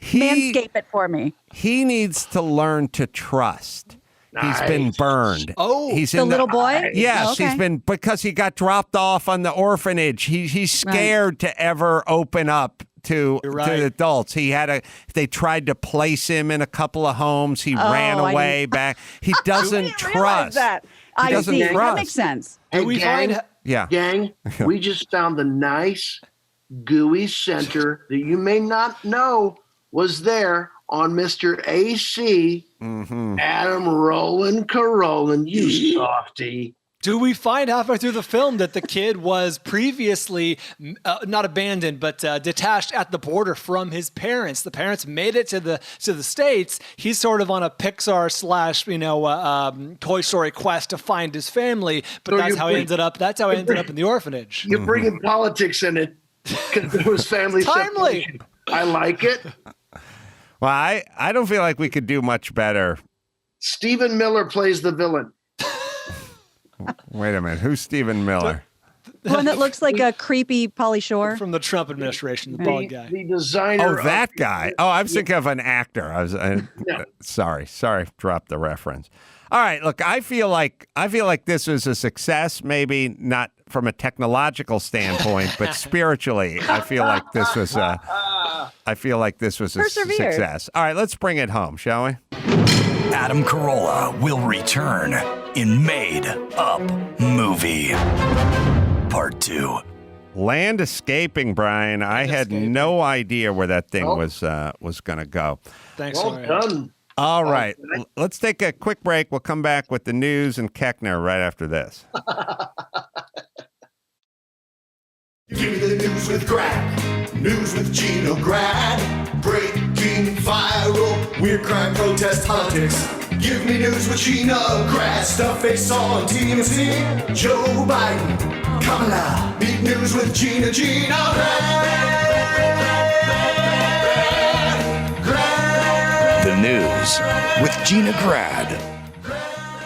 Manscape it for me. He needs to learn to trust. Nice. He's been burned. Oh, he's the little boy? Yes, Oh, okay. he's been, because he got dropped off on the orphanage. He's scared to ever open up to adults. They tried to place him in a couple of homes. He ran away back. He doesn't trust. That. He doesn't trust. That makes sense. Hey, gang, we just found the nice gooey center that you may not know was there on Mr. AC, Adam Roland Carolla, you softy. Do we find halfway through the film that the kid was previously not abandoned, but detached at the border from his parents? The parents made it to the States. He's sort of on a Pixar / Toy Story quest to find his family, but that's how he ended up. That's how he ended up in the orphanage. You're bringing politics in it because it was family timely. Separation. I like it. Well, I don't feel like we could do much better. Stephen Miller plays the villain. Wait a minute. Who's Stephen Miller? One that looks like a creepy Pauly Shore. From the Trump administration, the bald guy. The designer. Oh, that guy. Oh, I was thinking of an actor. Sorry, dropped the reference. All right, look, I feel like this was a success, maybe not from a technological standpoint, but spiritually, I feel like this was a success. All right, let's bring it home, shall we? Adam Carolla will return in Made Up Movie Part 2. Land Escaping, Brian. I had no idea where that thing was going to go. Thanks. Well done. All right, let's take a quick break. We'll come back with the news and Koechner right after this. Give me the news with Grad, news with Gino Grad, breaking, viral, weird crime, protest, politics. Give me news with Gino Grad, stuff they saw on TMZ, Joe Biden, Kamala, meet news with Gina Grad. The news with Gina Grad.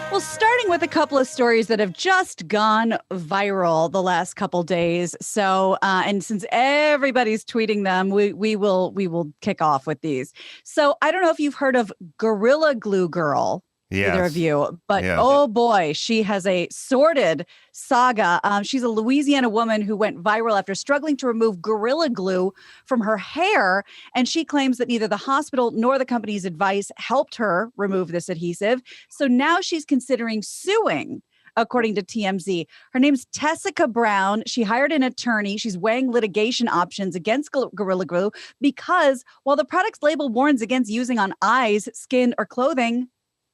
Well, starting with a couple of stories that have just gone viral the last couple days. So, and since everybody's tweeting them, we will kick off with these. So, I don't know if you've heard of Gorilla Glue Girl. Yes. Either of you, but Yes. Oh boy, she has a sordid saga. She's a Louisiana woman who went viral after struggling to remove Gorilla Glue from her hair, and she claims that neither the hospital nor the company's advice helped her remove this adhesive. So now she's considering suing. According to TMZ, her name's Tessica Brown. She hired an attorney. She's weighing litigation options against Gorilla Glue because while the product's label warns against using on eyes, skin, or clothing,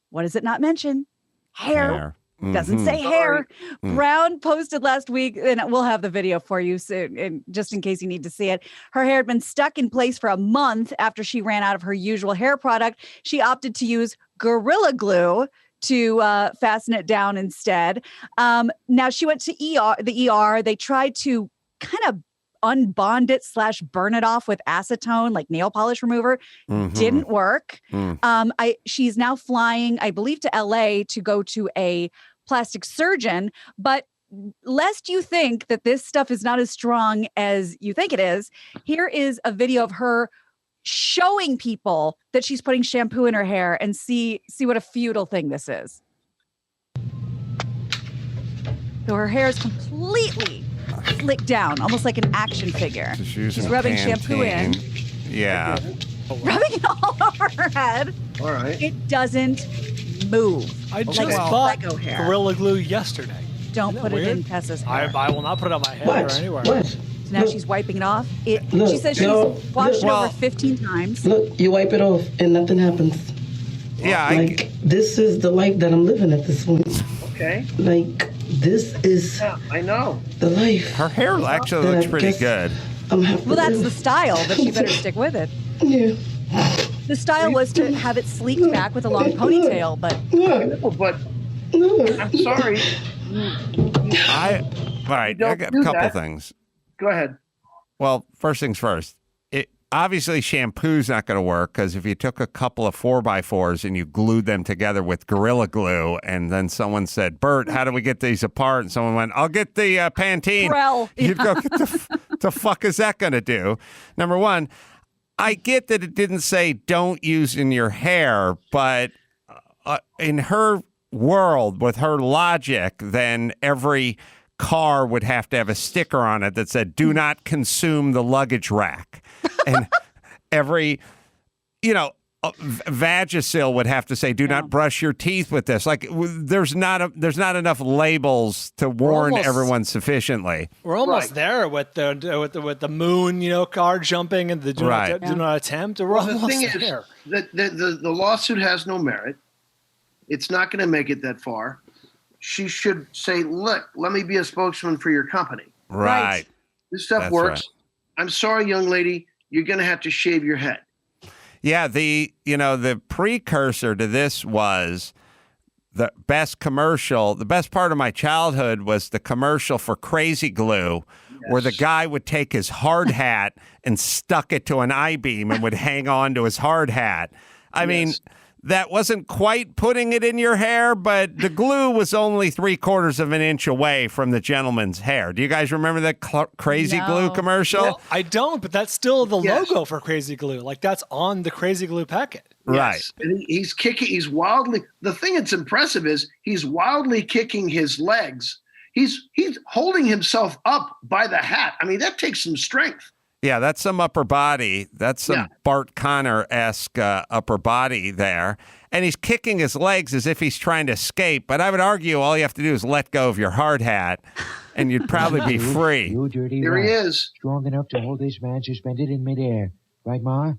what does it not mention? Hair. Doesn't say hair. Brown posted last week, and we'll have the video for you soon, just in case you need to see it. Her hair had been stuck in place for a month after she ran out of her usual hair product. She opted to use Gorilla Glue to fasten it down instead. Now she went to the ER. They tried to kind of unbond it / burn it off with acetone, like nail polish remover. Didn't work. She's now flying, I believe, to LA to go to a plastic surgeon. But lest you think that this stuff is not as strong as you think it is, here is a video of her showing people that she's putting shampoo in her hair, and see what a futile thing this is. So her hair is completely slicked down, almost like an action figure. She's rubbing shampoo in. Yeah. Rubbing it all over her head. All right. It doesn't move. I just like bought Lego hair. Gorilla Glue yesterday. Don't put weird? it in Tessa's hair. I will not put it on my head What? or anywhere. What? So now she's wiping it off. Look, she says she's no, washed it look. over 15 times. Look, you wipe it off and nothing happens. Yeah, like this is the life that I'm living at this point. Okay. Like this is. Yeah, I know. The life. Her hair actually that looks I pretty guess good. I'm happy Well, that's with. the style, but she better stick with it. Yeah. The style was to have it sleeked back with a long ponytail, but But I'm sorry. All right, I got a do couple that. things. Go ahead. Well, first things first. Obviously, shampoo's not going to work because if you took a couple of 4x4s and you glued them together with Gorilla Glue, and then someone said, "Bert, how do we get these apart?" and someone went, "I'll get the Pantene." Prel. You'd go, "Get the fuck is that going to do?" Number one, I get that it didn't say don't use in your hair, but in her world, with her logic, then every car would have to have a sticker on it that said "Do not consume the luggage rack." And every, Vagisil would have to say, "Do not brush your teeth with this." Like, there's not enough labels to warn everyone sufficiently. We're almost there with the moon, car jumping and the do not attempt. We're Well, the almost thing is there. that the lawsuit has no merit. It's not going to make it that far. She should say, "Look, let me be a spokesman for your company." Right. This stuff That's works. right. I'm sorry, young lady. You're going to have to shave your head. Yeah, the precursor to this was the best commercial. The best part of my childhood was the commercial for Crazy Glue, where the guy would take his hard hat and stuck it to an I-beam and would hang on to his hard hat. I mean, that wasn't quite putting it in your hair, but the glue was only 3/4 of an inch away from the gentleman's hair. Do you guys remember that Crazy Glue commercial? Well, I don't, but that's still the logo for Crazy Glue. Like, that's on the Crazy Glue packet. Right. Yes. And he's kicking. He's wildly. The thing that's impressive is he's wildly kicking his legs. He's holding himself up by the hat. I mean, that takes some strength. Yeah, that's some upper body. That's some Bart Connor-esque upper body there. And he's kicking his legs as if he's trying to escape. But I would argue all you have to do is let go of your hard hat, and you'd probably be free. You dirty Here rat. he is. Strong enough to hold this man suspended in midair. Right, Ma?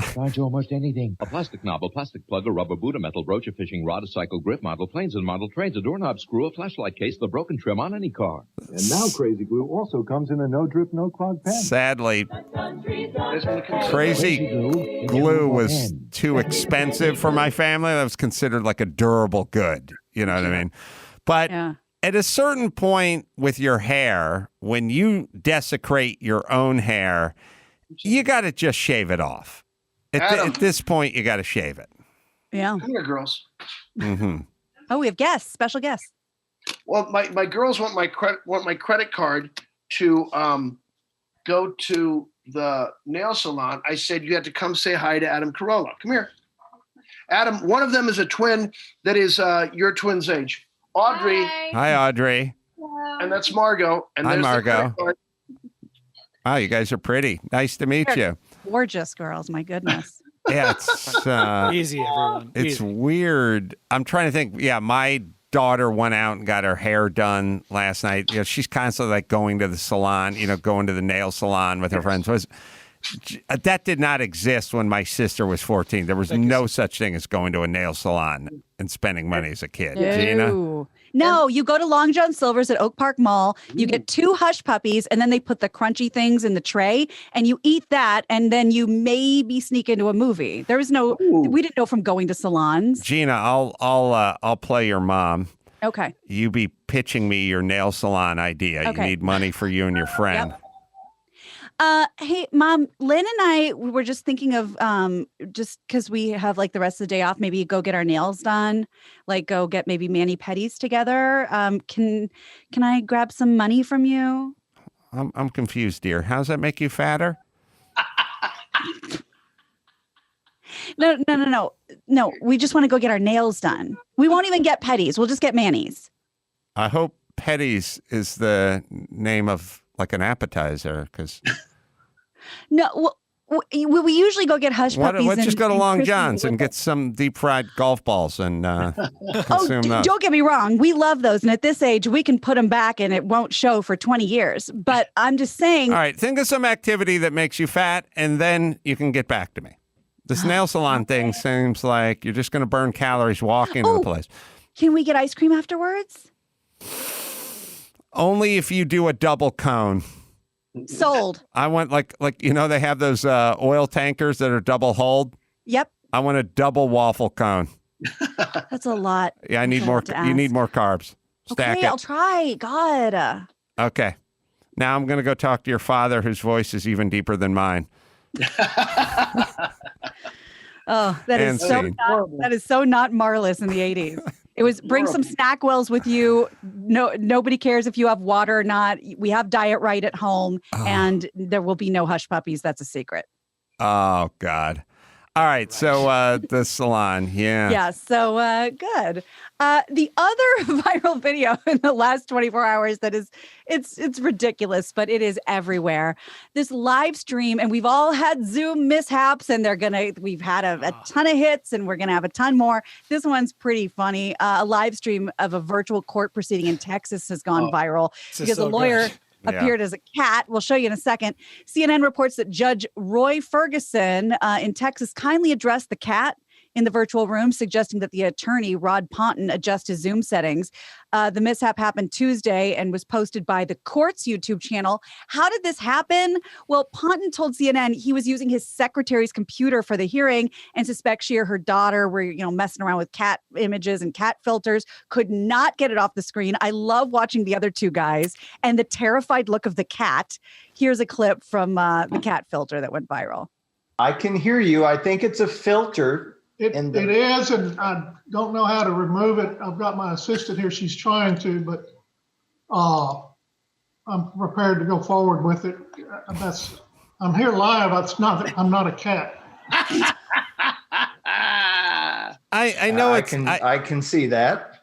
Can't do almost anything. A plastic knob, a plastic plug, a rubber boot, a metal brooch, a fishing rod, a cycle grip, model planes and model trains, a doorknob screw, a flashlight case, the broken trim on any car. And now Crazy Glue also comes in a no-drip, no-clog pen. Sadly, Crazy Glue was too expensive for my family. That was considered like a durable good. You know what I mean? But at a certain point with your hair, when you desecrate your own hair, you got to just shave it off. At this point, you got to shave it. Yeah. Come here, girls. Mm-hmm. Oh, we have guests, special guests. Well, my girls want my credit card to go to the nail salon. I said you had to come say hi to Adam Carolla. Come here, Adam. One of them is a twin that is your twin's age. Audrey. Hi, Audrey. And that's Margot. And Hi, there's the Margot. credit card. Oh, you guys are pretty. Nice to meet you. Gorgeous girls, my goodness. Yeah, it's easy, everyone. It's Easy. weird. I'm trying to think. Yeah, my daughter went out and got her hair done last night. She's constantly like going to the salon, going to the nail salon with her friends. That did not exist when my sister was 14. There was no such thing as going to a nail salon and spending money as a kid. Gina? No, you go to Long John Silver's at Oak Park Mall, you get 2 hush puppies, and then they put the crunchy things in the tray, and you eat that, and then you maybe sneak into a movie. There was we didn't know from going to salons. Gina, I'll play your mom. Okay. You be pitching me your nail salon idea. Okay. You need money for you and your friend. Yep. Hey, Mom, Lynn and I were just thinking of just because we have like the rest of the day off, maybe go get our nails done, like go get maybe mani-pedis together. Can I grab some money from you? I'm confused, dear. How does that make you fatter? No. We just want to go get our nails done. We won't even get pedis. We'll just get manis. I hope Petty's is the name of like an appetizer because. No, We usually go get hush puppies. Let's just go to and Long Christmas John's and with get some deep fried golf balls and consume those. Don't get me wrong. We love those. And at this age, we can put them back and it won't show for 20 years. But I'm just saying. All right. Think of some activity that makes you fat, and then you can get back to me. This nail salon thing seems like you're just going to burn calories walking to the place. Can we get ice cream afterwards? Only if you do a double cone. Sold. I want like they have those oil tankers that are double hulled. Yep. I want a double waffle cone. That's a lot. Yeah, I need more. You need more carbs. Stack okay, it. I'll try. God. Okay. Now I'm going to go talk to your father, whose voice is even deeper than mine. Oh, that is so not Marlis in the 80s. It was bring some Snackwells with you. No, nobody cares if you have water or not. We have Diet Right at home, and there will be no hush puppies. That's a secret. Oh God. All right. So the salon. Yeah. Yeah. So good. The other viral video in the last 24 hours that is, it's ridiculous, but it is everywhere. This live stream, and we've all had Zoom mishaps, and we've had a ton of hits, and we're gonna have a ton more. This one's pretty funny. A live stream of a virtual court proceeding in Texas has gone viral because a lawyer appeared as a cat. We'll show you in a second. CNN reports that Judge Roy Ferguson in Texas kindly addressed the cat in the virtual room, suggesting that the attorney, Rod Ponton, adjust his Zoom settings. The mishap happened Tuesday and was posted by the court's YouTube channel. How did this happen? Well, Ponton told CNN he was using his secretary's computer for the hearing and suspects she or her daughter were, messing around with cat images and cat filters, could not get it off the screen. I love watching the other two guys and the terrified look of the cat. Here's a clip from the cat filter that went viral. I can hear you. I think it's a filter. It is, and I don't know how to remove it. I've got my assistant here. She's trying to, but I'm prepared to go forward with it. I'm here live. I'm not a cat. I know I can see that.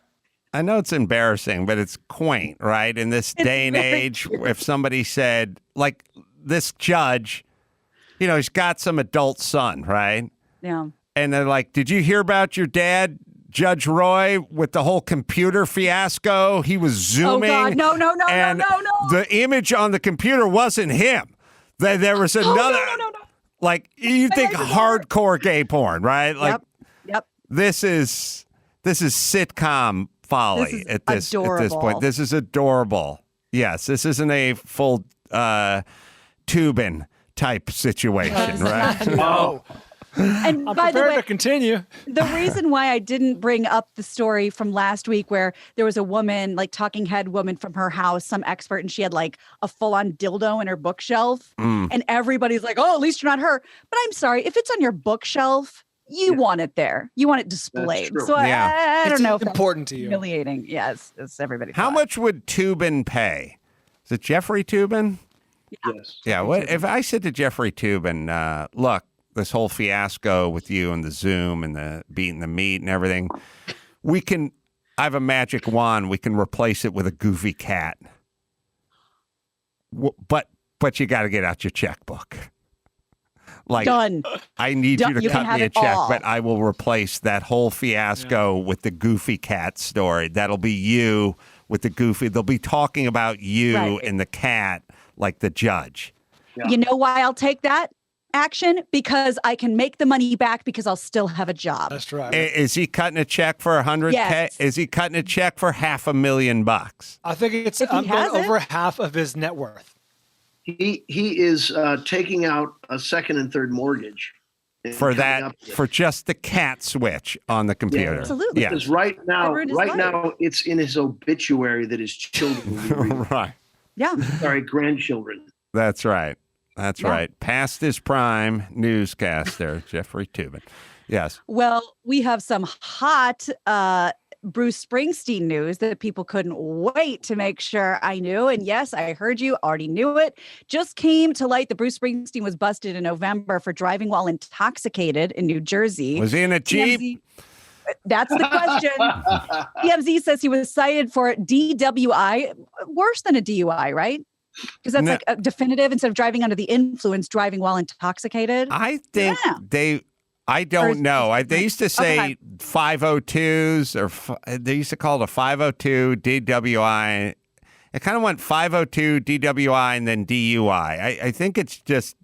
I know it's embarrassing, but it's quaint, right? In this day and age, if somebody said, like this judge, he's got some adult son, right? Yeah. And they're like, did you hear about your dad, Judge Roy, with the whole computer fiasco? He was zooming. Oh, God. No. And the image on the computer wasn't him. There was another. No. Like, you think hardcore gay porn, right? Like, Yep. This is sitcom folly at this point. This is adorable. Yes, this isn't a full Tubin type situation, right? No. And I'm by the prepared way, to continue. The reason why I didn't bring up the story from last week where there was a woman, like talking head woman from her house, some expert, and she had like a full-on dildo in her bookshelf. And everybody's like, oh, at least you're not her. But I'm sorry, if it's on your bookshelf, you want it there. You want it displayed. So I don't know if it's important to you. Humiliating. Yes, it's everybody. How much would Tubin pay? Is it Jeffrey Tubin? Yes. Yeah. What if I said to Jeffrey Tubin, look, this whole fiasco with you and the Zoom and the beating the meat and everything, I have a magic wand. We can replace it with a goofy cat. But you got to get out your checkbook. Like, done. I need you to cut me a check, all. but I will replace that whole fiasco with the goofy cat story. That'll be you with the goofy. They'll be talking about you and the cat like the judge. Yeah. You know why I'll take that action? Because I can make the money back because I'll still have a job. That's right. Is he cutting a check for $100K? Yes. Is he cutting a check for $500,000? I think it's over half of his net worth. He is taking out a second and third mortgage for just the cat switch on the computer. Yeah, absolutely. Yes. Because right now it's in his obituary that his children right. Yeah. Sorry, grandchildren. That's right. That's right. Past his prime newscaster, Jeffrey Tubin. Yes. Well, we have some hot Bruce Springsteen news that people couldn't wait to make sure I knew. And yes, I heard you, already knew it. Just came to light that Bruce Springsteen was busted in November for driving while intoxicated in New Jersey. Was he in a Jeep? That's the question. TMZ says he was cited for DWI, worse than a DUI, right? Because that's like a definitive, instead of driving under the influence, driving while intoxicated. I think I don't know. They used to say 502s, or they used to call it a 502 DWI. It kind of went 502 DWI and then DUI. I think it's just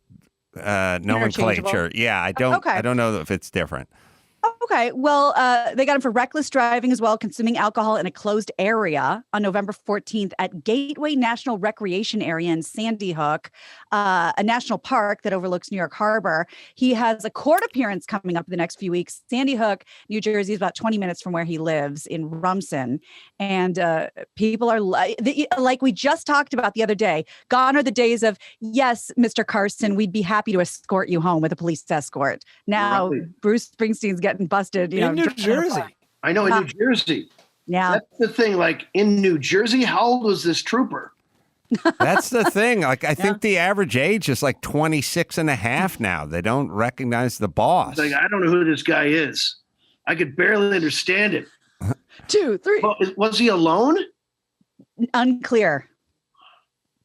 nomenclature. Yeah, I don't know if it's different. Okay. Well, they got him for reckless driving as well, consuming alcohol in a closed area on November 14th at Gateway National Recreation Area in Sandy Hook, a national park that overlooks New York Harbor. He has a court appearance coming up in the next few weeks. Sandy Hook, New Jersey is about 20 minutes from where he lives in Rumson. And people are like we just talked about the other day, gone are the days of, yes, Mr. Carson, we'd be happy to escort you home with a police escort. Now, Bruce Springsteen's getting busted, in New Jersey. I know, in New Jersey. Yeah. That's the thing. Like in New Jersey, how old was this trooper? That's the thing. Like, I think the average age is like 26 and a half now. They don't recognize the boss. It's like, I don't know who this guy is. I could barely understand it. 2, 3. Well, was he alone? Unclear.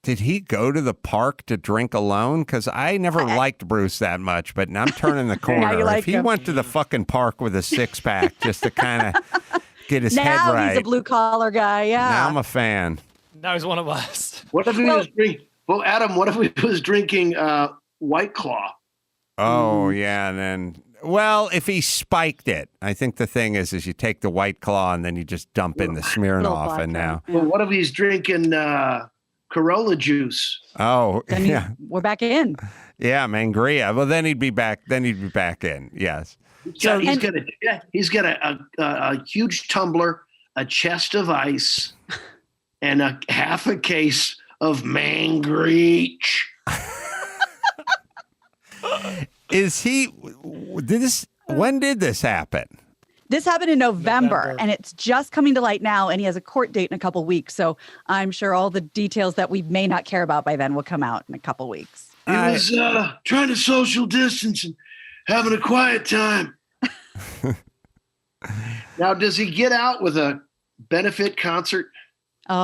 Did he go to the park to drink alone? Because I never liked Bruce that much, but I'm turning the corner. like If he him. went to the fucking park with a six-pack just to kind of get his head right. Now he's a blue-collar guy, yeah. Now I'm a fan. Now he's one of us. What if he was drinking? Well, Adam, what if he was drinking White Claw? Oh, yeah, and then... Well, if he spiked it, I think the thing is you take the White Claw and then you just dump in the Smirnoff, and now... Well, what if he's drinking Carolla juice? Oh, yeah. We're back in. Yeah, Mangria. Well, then he'd be back. Then he'd be back in. Yes. He's got a huge tumbler, a chest of ice, and a half a case of Mangreach. Is he? When did this happen? This happened in November, and it's just coming to light now, and he has a court date in a couple weeks. So I'm sure all the details that we may not care about by then will come out in a couple weeks. He was trying to social distance and having a quiet time. Now, does he get out with a benefit concert? For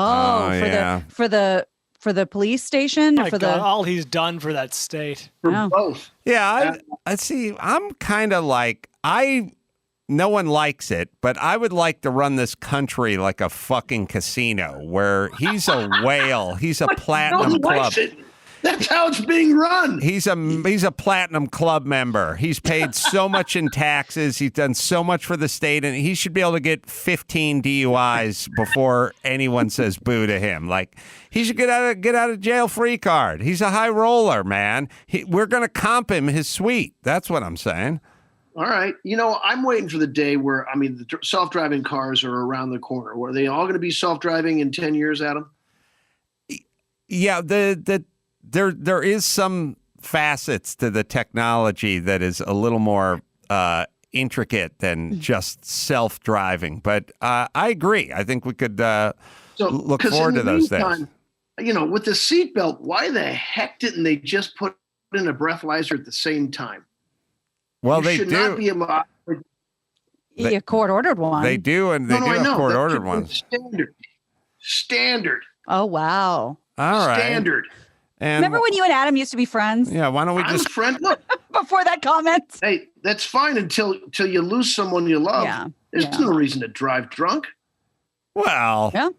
the police station, My for God, the all he's done for that state. For both. Yeah, I see. I'm kind of like no one likes it, but I would like to run this country like a fucking casino where he's a whale. He's a platinum club. That's how it's being run. He's a platinum club member. He's paid so much in taxes. He's done so much for the state, and he should be able to get 15 DUIs before anyone says boo to him. Like, he should get out of jail free card. He's a high roller, man. We're gonna comp him his suite. That's what I'm saying. All right. You know, I'm waiting for the day where, the self-driving cars are around the corner. Are they all going to be self-driving in 10 years, Adam? Yeah, there is some facets to the technology that is a little more intricate than just self-driving. But I agree. I think we could look forward to those days. You know, with the seatbelt, why the heck didn't they just put in a breathalyzer at the same time? Well, they do. Not be able a court-ordered one. They do, and they do have court-ordered ones. Standard. Oh, wow. All right. Standard. And remember when you and Adam used to be friends? Yeah, why don't we just friend? Look, before that comment. Hey, that's fine until you lose someone you love. Yeah. There's no reason to drive drunk. Well, yeah.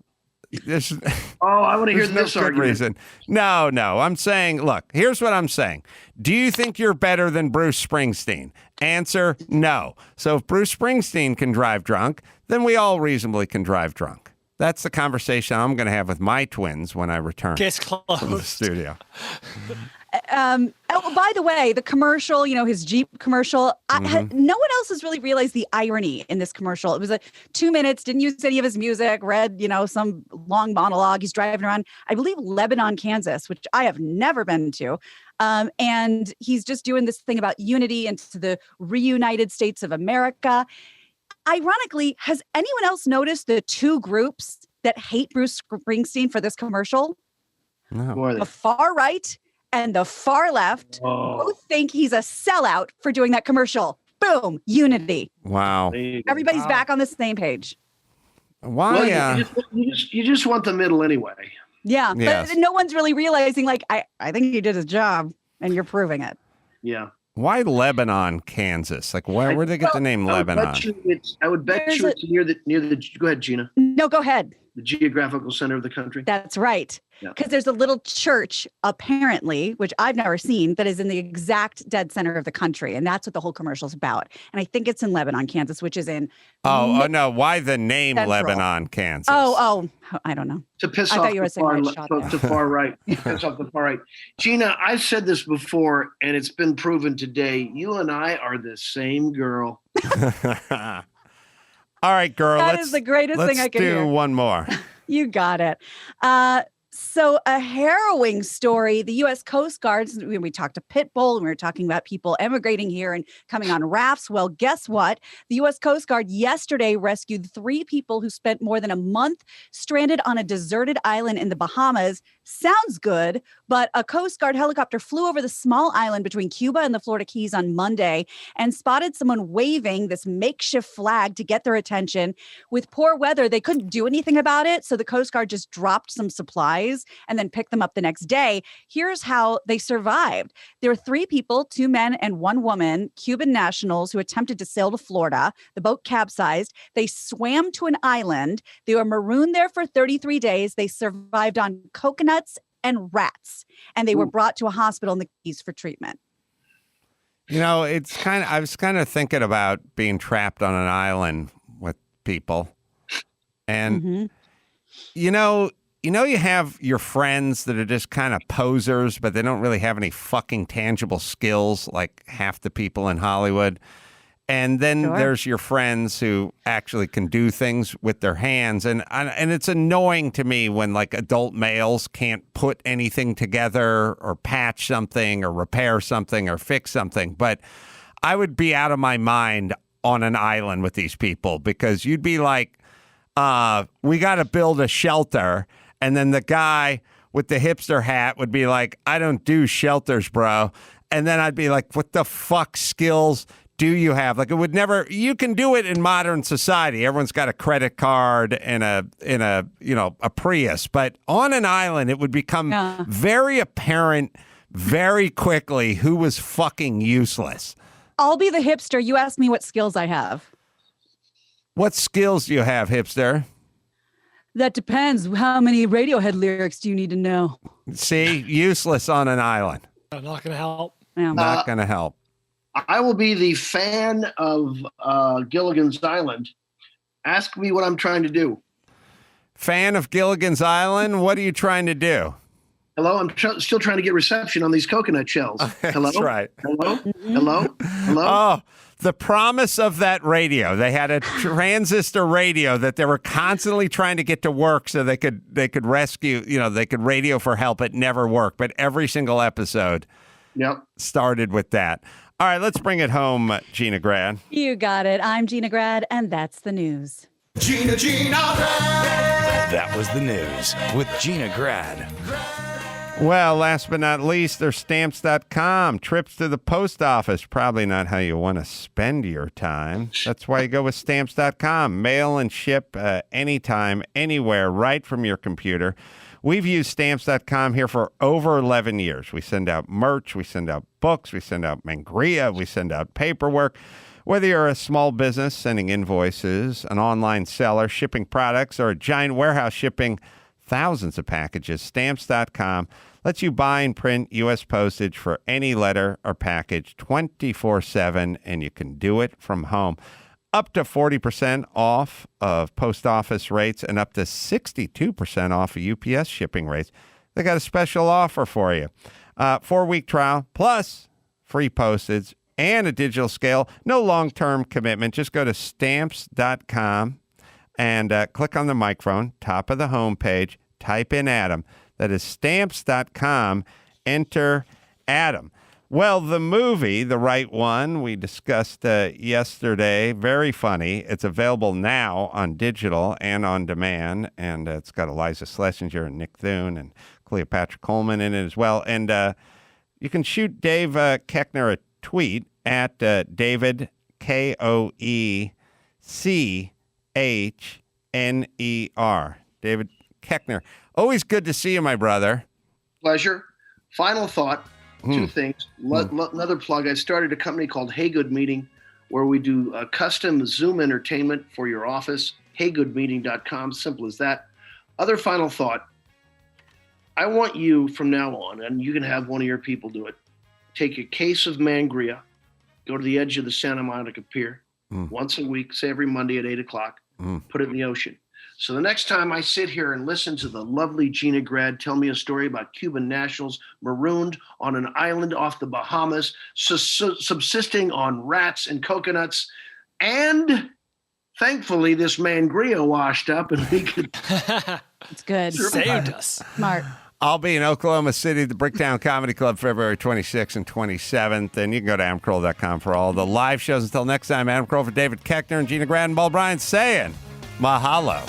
I want to hear no this good argument. reason. No. I'm saying, look, here's what I'm saying. Do you think you're better than Bruce Springsteen? Answer, no. So if Bruce Springsteen can drive drunk, then we all reasonably can drive drunk. That's the conversation I'm going to have with my twins when I return Case to closed. the studio. By the way, the commercial, his Jeep commercial, no one else has really realized the irony in this commercial. It was 2 minutes, didn't use any of his music, read, some long monologue. He's driving around, I believe, Lebanon, Kansas, which I have never been to. And he's just doing this thing about unity into the reunited states of America. Ironically, has anyone else noticed the two groups that hate Bruce Springsteen for this commercial? No. The far right and the far left both think he's a sellout for doing that commercial. Boom, unity. Wow. Everybody's back on the same page. Why? Well, you just want the middle anyway. Yeah, Yes. but no one's really realizing, like, I think he did his job, and you're proving it. Yeah. Why Lebanon, Kansas? Like, where did they get the name Lebanon? I would bet There's you it's near the. Go ahead, Gina. No, go ahead. The geographical center of the country. That's right. Yeah. Because there's a little church, apparently, which I've never seen, that is in the exact dead center of the country. And that's what the whole commercial's about. And I think it's in Lebanon, Kansas, which is in. Oh, no. Why the name Central. Lebanon, Kansas? Oh, I don't know. To piss I off thought you were the saying far, I shot there. to far right. Piss off the far right. Gina, I've said this before, and it's been proven today. You and I are the same girl. All right, girl. That is the greatest thing I can Let's do hear. one more. You got it. So a harrowing story. The U.S. Coast Guard, when we talked to Pitbull, and we were talking about people emigrating here and coming on rafts. Well, guess what? The U.S. Coast Guard yesterday rescued 3 people who spent more than a month stranded on a deserted island in the Bahamas. Sounds good, but a Coast Guard helicopter flew over the small island between Cuba and the Florida Keys on Monday and spotted someone waving this makeshift flag to get their attention. With poor weather, they couldn't do anything about it, so the Coast Guard just dropped some supplies and then picked them up the next day. Here's how they survived. There were 3 people, 2 men and 1 woman, Cuban nationals who attempted to sail to Florida. The boat capsized. They swam to an island. They were marooned there for 33 days. They survived on coconuts and rats, and they were brought to a hospital in the Keys for treatment. You know, I was kind of thinking about being trapped on an island with people. And, you know, you have your friends that are just kind of posers, but they don't really have any fucking tangible skills like half the people in Hollywood. And then there's your friends who actually can do things with their hands. And it's annoying to me when like adult males can't put anything together or patch something or repair something or fix something. But I would be out of my mind on an island with these people because you'd be like, we got to build a shelter. And then the guy with the hipster hat would be like, I don't do shelters, bro. And then I'd be like, what the fuck skills do you have? Like, it would never, you can do it in modern society. Everyone's got a credit card and a Prius, but on an island, it would become very apparent very quickly who was fucking useless. I'll be the hipster. You ask me what skills I have. What skills do you have, hipster? That depends. How many Radiohead lyrics do you need to know? See, useless on an island. Not going to help. Yeah. Not going to help. I will be the fan of Gilligan's Island. Ask me what I'm trying to do. Fan of Gilligan's Island? What are you trying to do? Hello, I'm still trying to get reception on these coconut shells. Hello? That's right. Hello? Hello? Hello? Oh, the promise of that radio. They had a transistor radio that they were constantly trying to get to work so they could rescue, they could radio for help. It never worked, but every single episode started with that. All right, let's bring it home, Gina Grad. You got it. I'm Gina Grad, and that's the news. Gina Grad. That was the news with Gina Grad. Well, last but not least, there's Stamps.com. Trips to the post office, probably not how you want to spend your time. That's why you go with Stamps.com. Mail and ship anytime, anywhere, right from your computer. We've used Stamps.com here for over 11 years. We send out merch, we send out books, we send out Mangria, we send out paperwork. Whether you're a small business sending invoices, an online seller shipping products, or a giant warehouse shipping thousands of packages, Stamps.com lets you buy and print U.S. postage for any letter or package 24/7, and you can do it from home. Up to 40% off of post office rates and up to 62% off of UPS shipping rates. They got a special offer for you. 4-week trial plus free postage and a digital scale. No long-term commitment. Just go to Stamps.com and click on the microphone, top of the homepage, type in Adam. That is Stamps.com. Enter Adam. Well, the movie, The Right One, we discussed yesterday. Very funny. It's available now on digital and on demand. And it's got Eliza Schlesinger and Nick Thune and Cleopatra Coleman in it as well. And you can shoot Dave Koechner a tweet at David, Koechner. David Koechner. Always good to see you, my brother. Pleasure. Final thought, two things. Another plug. I started a company called Hey Good Meeting where we do custom Zoom entertainment for your office. HeyGoodMeeting.com. Simple as that. Other final thought. I want you from now on, and you can have one of your people do it, take a case of Mangria, go to the edge of the Santa Monica Pier once a week, say every Monday at 8 o'clock, put it in the ocean. So the next time I sit here and listen to the lovely Gina Grad tell me a story about Cuban nationals marooned on an island off the Bahamas, subsisting on rats and coconuts, and thankfully this Mangria washed up and we could... It's good. Saved us. Smart. I'll be in Oklahoma City, the Bricktown Comedy Club, February 26th and 27th. And you can go to adamcarolla.com for all the live shows. Until next time, Adam Carolla for David Koechner and Gina Grad and Paul Bryan saying mahalo.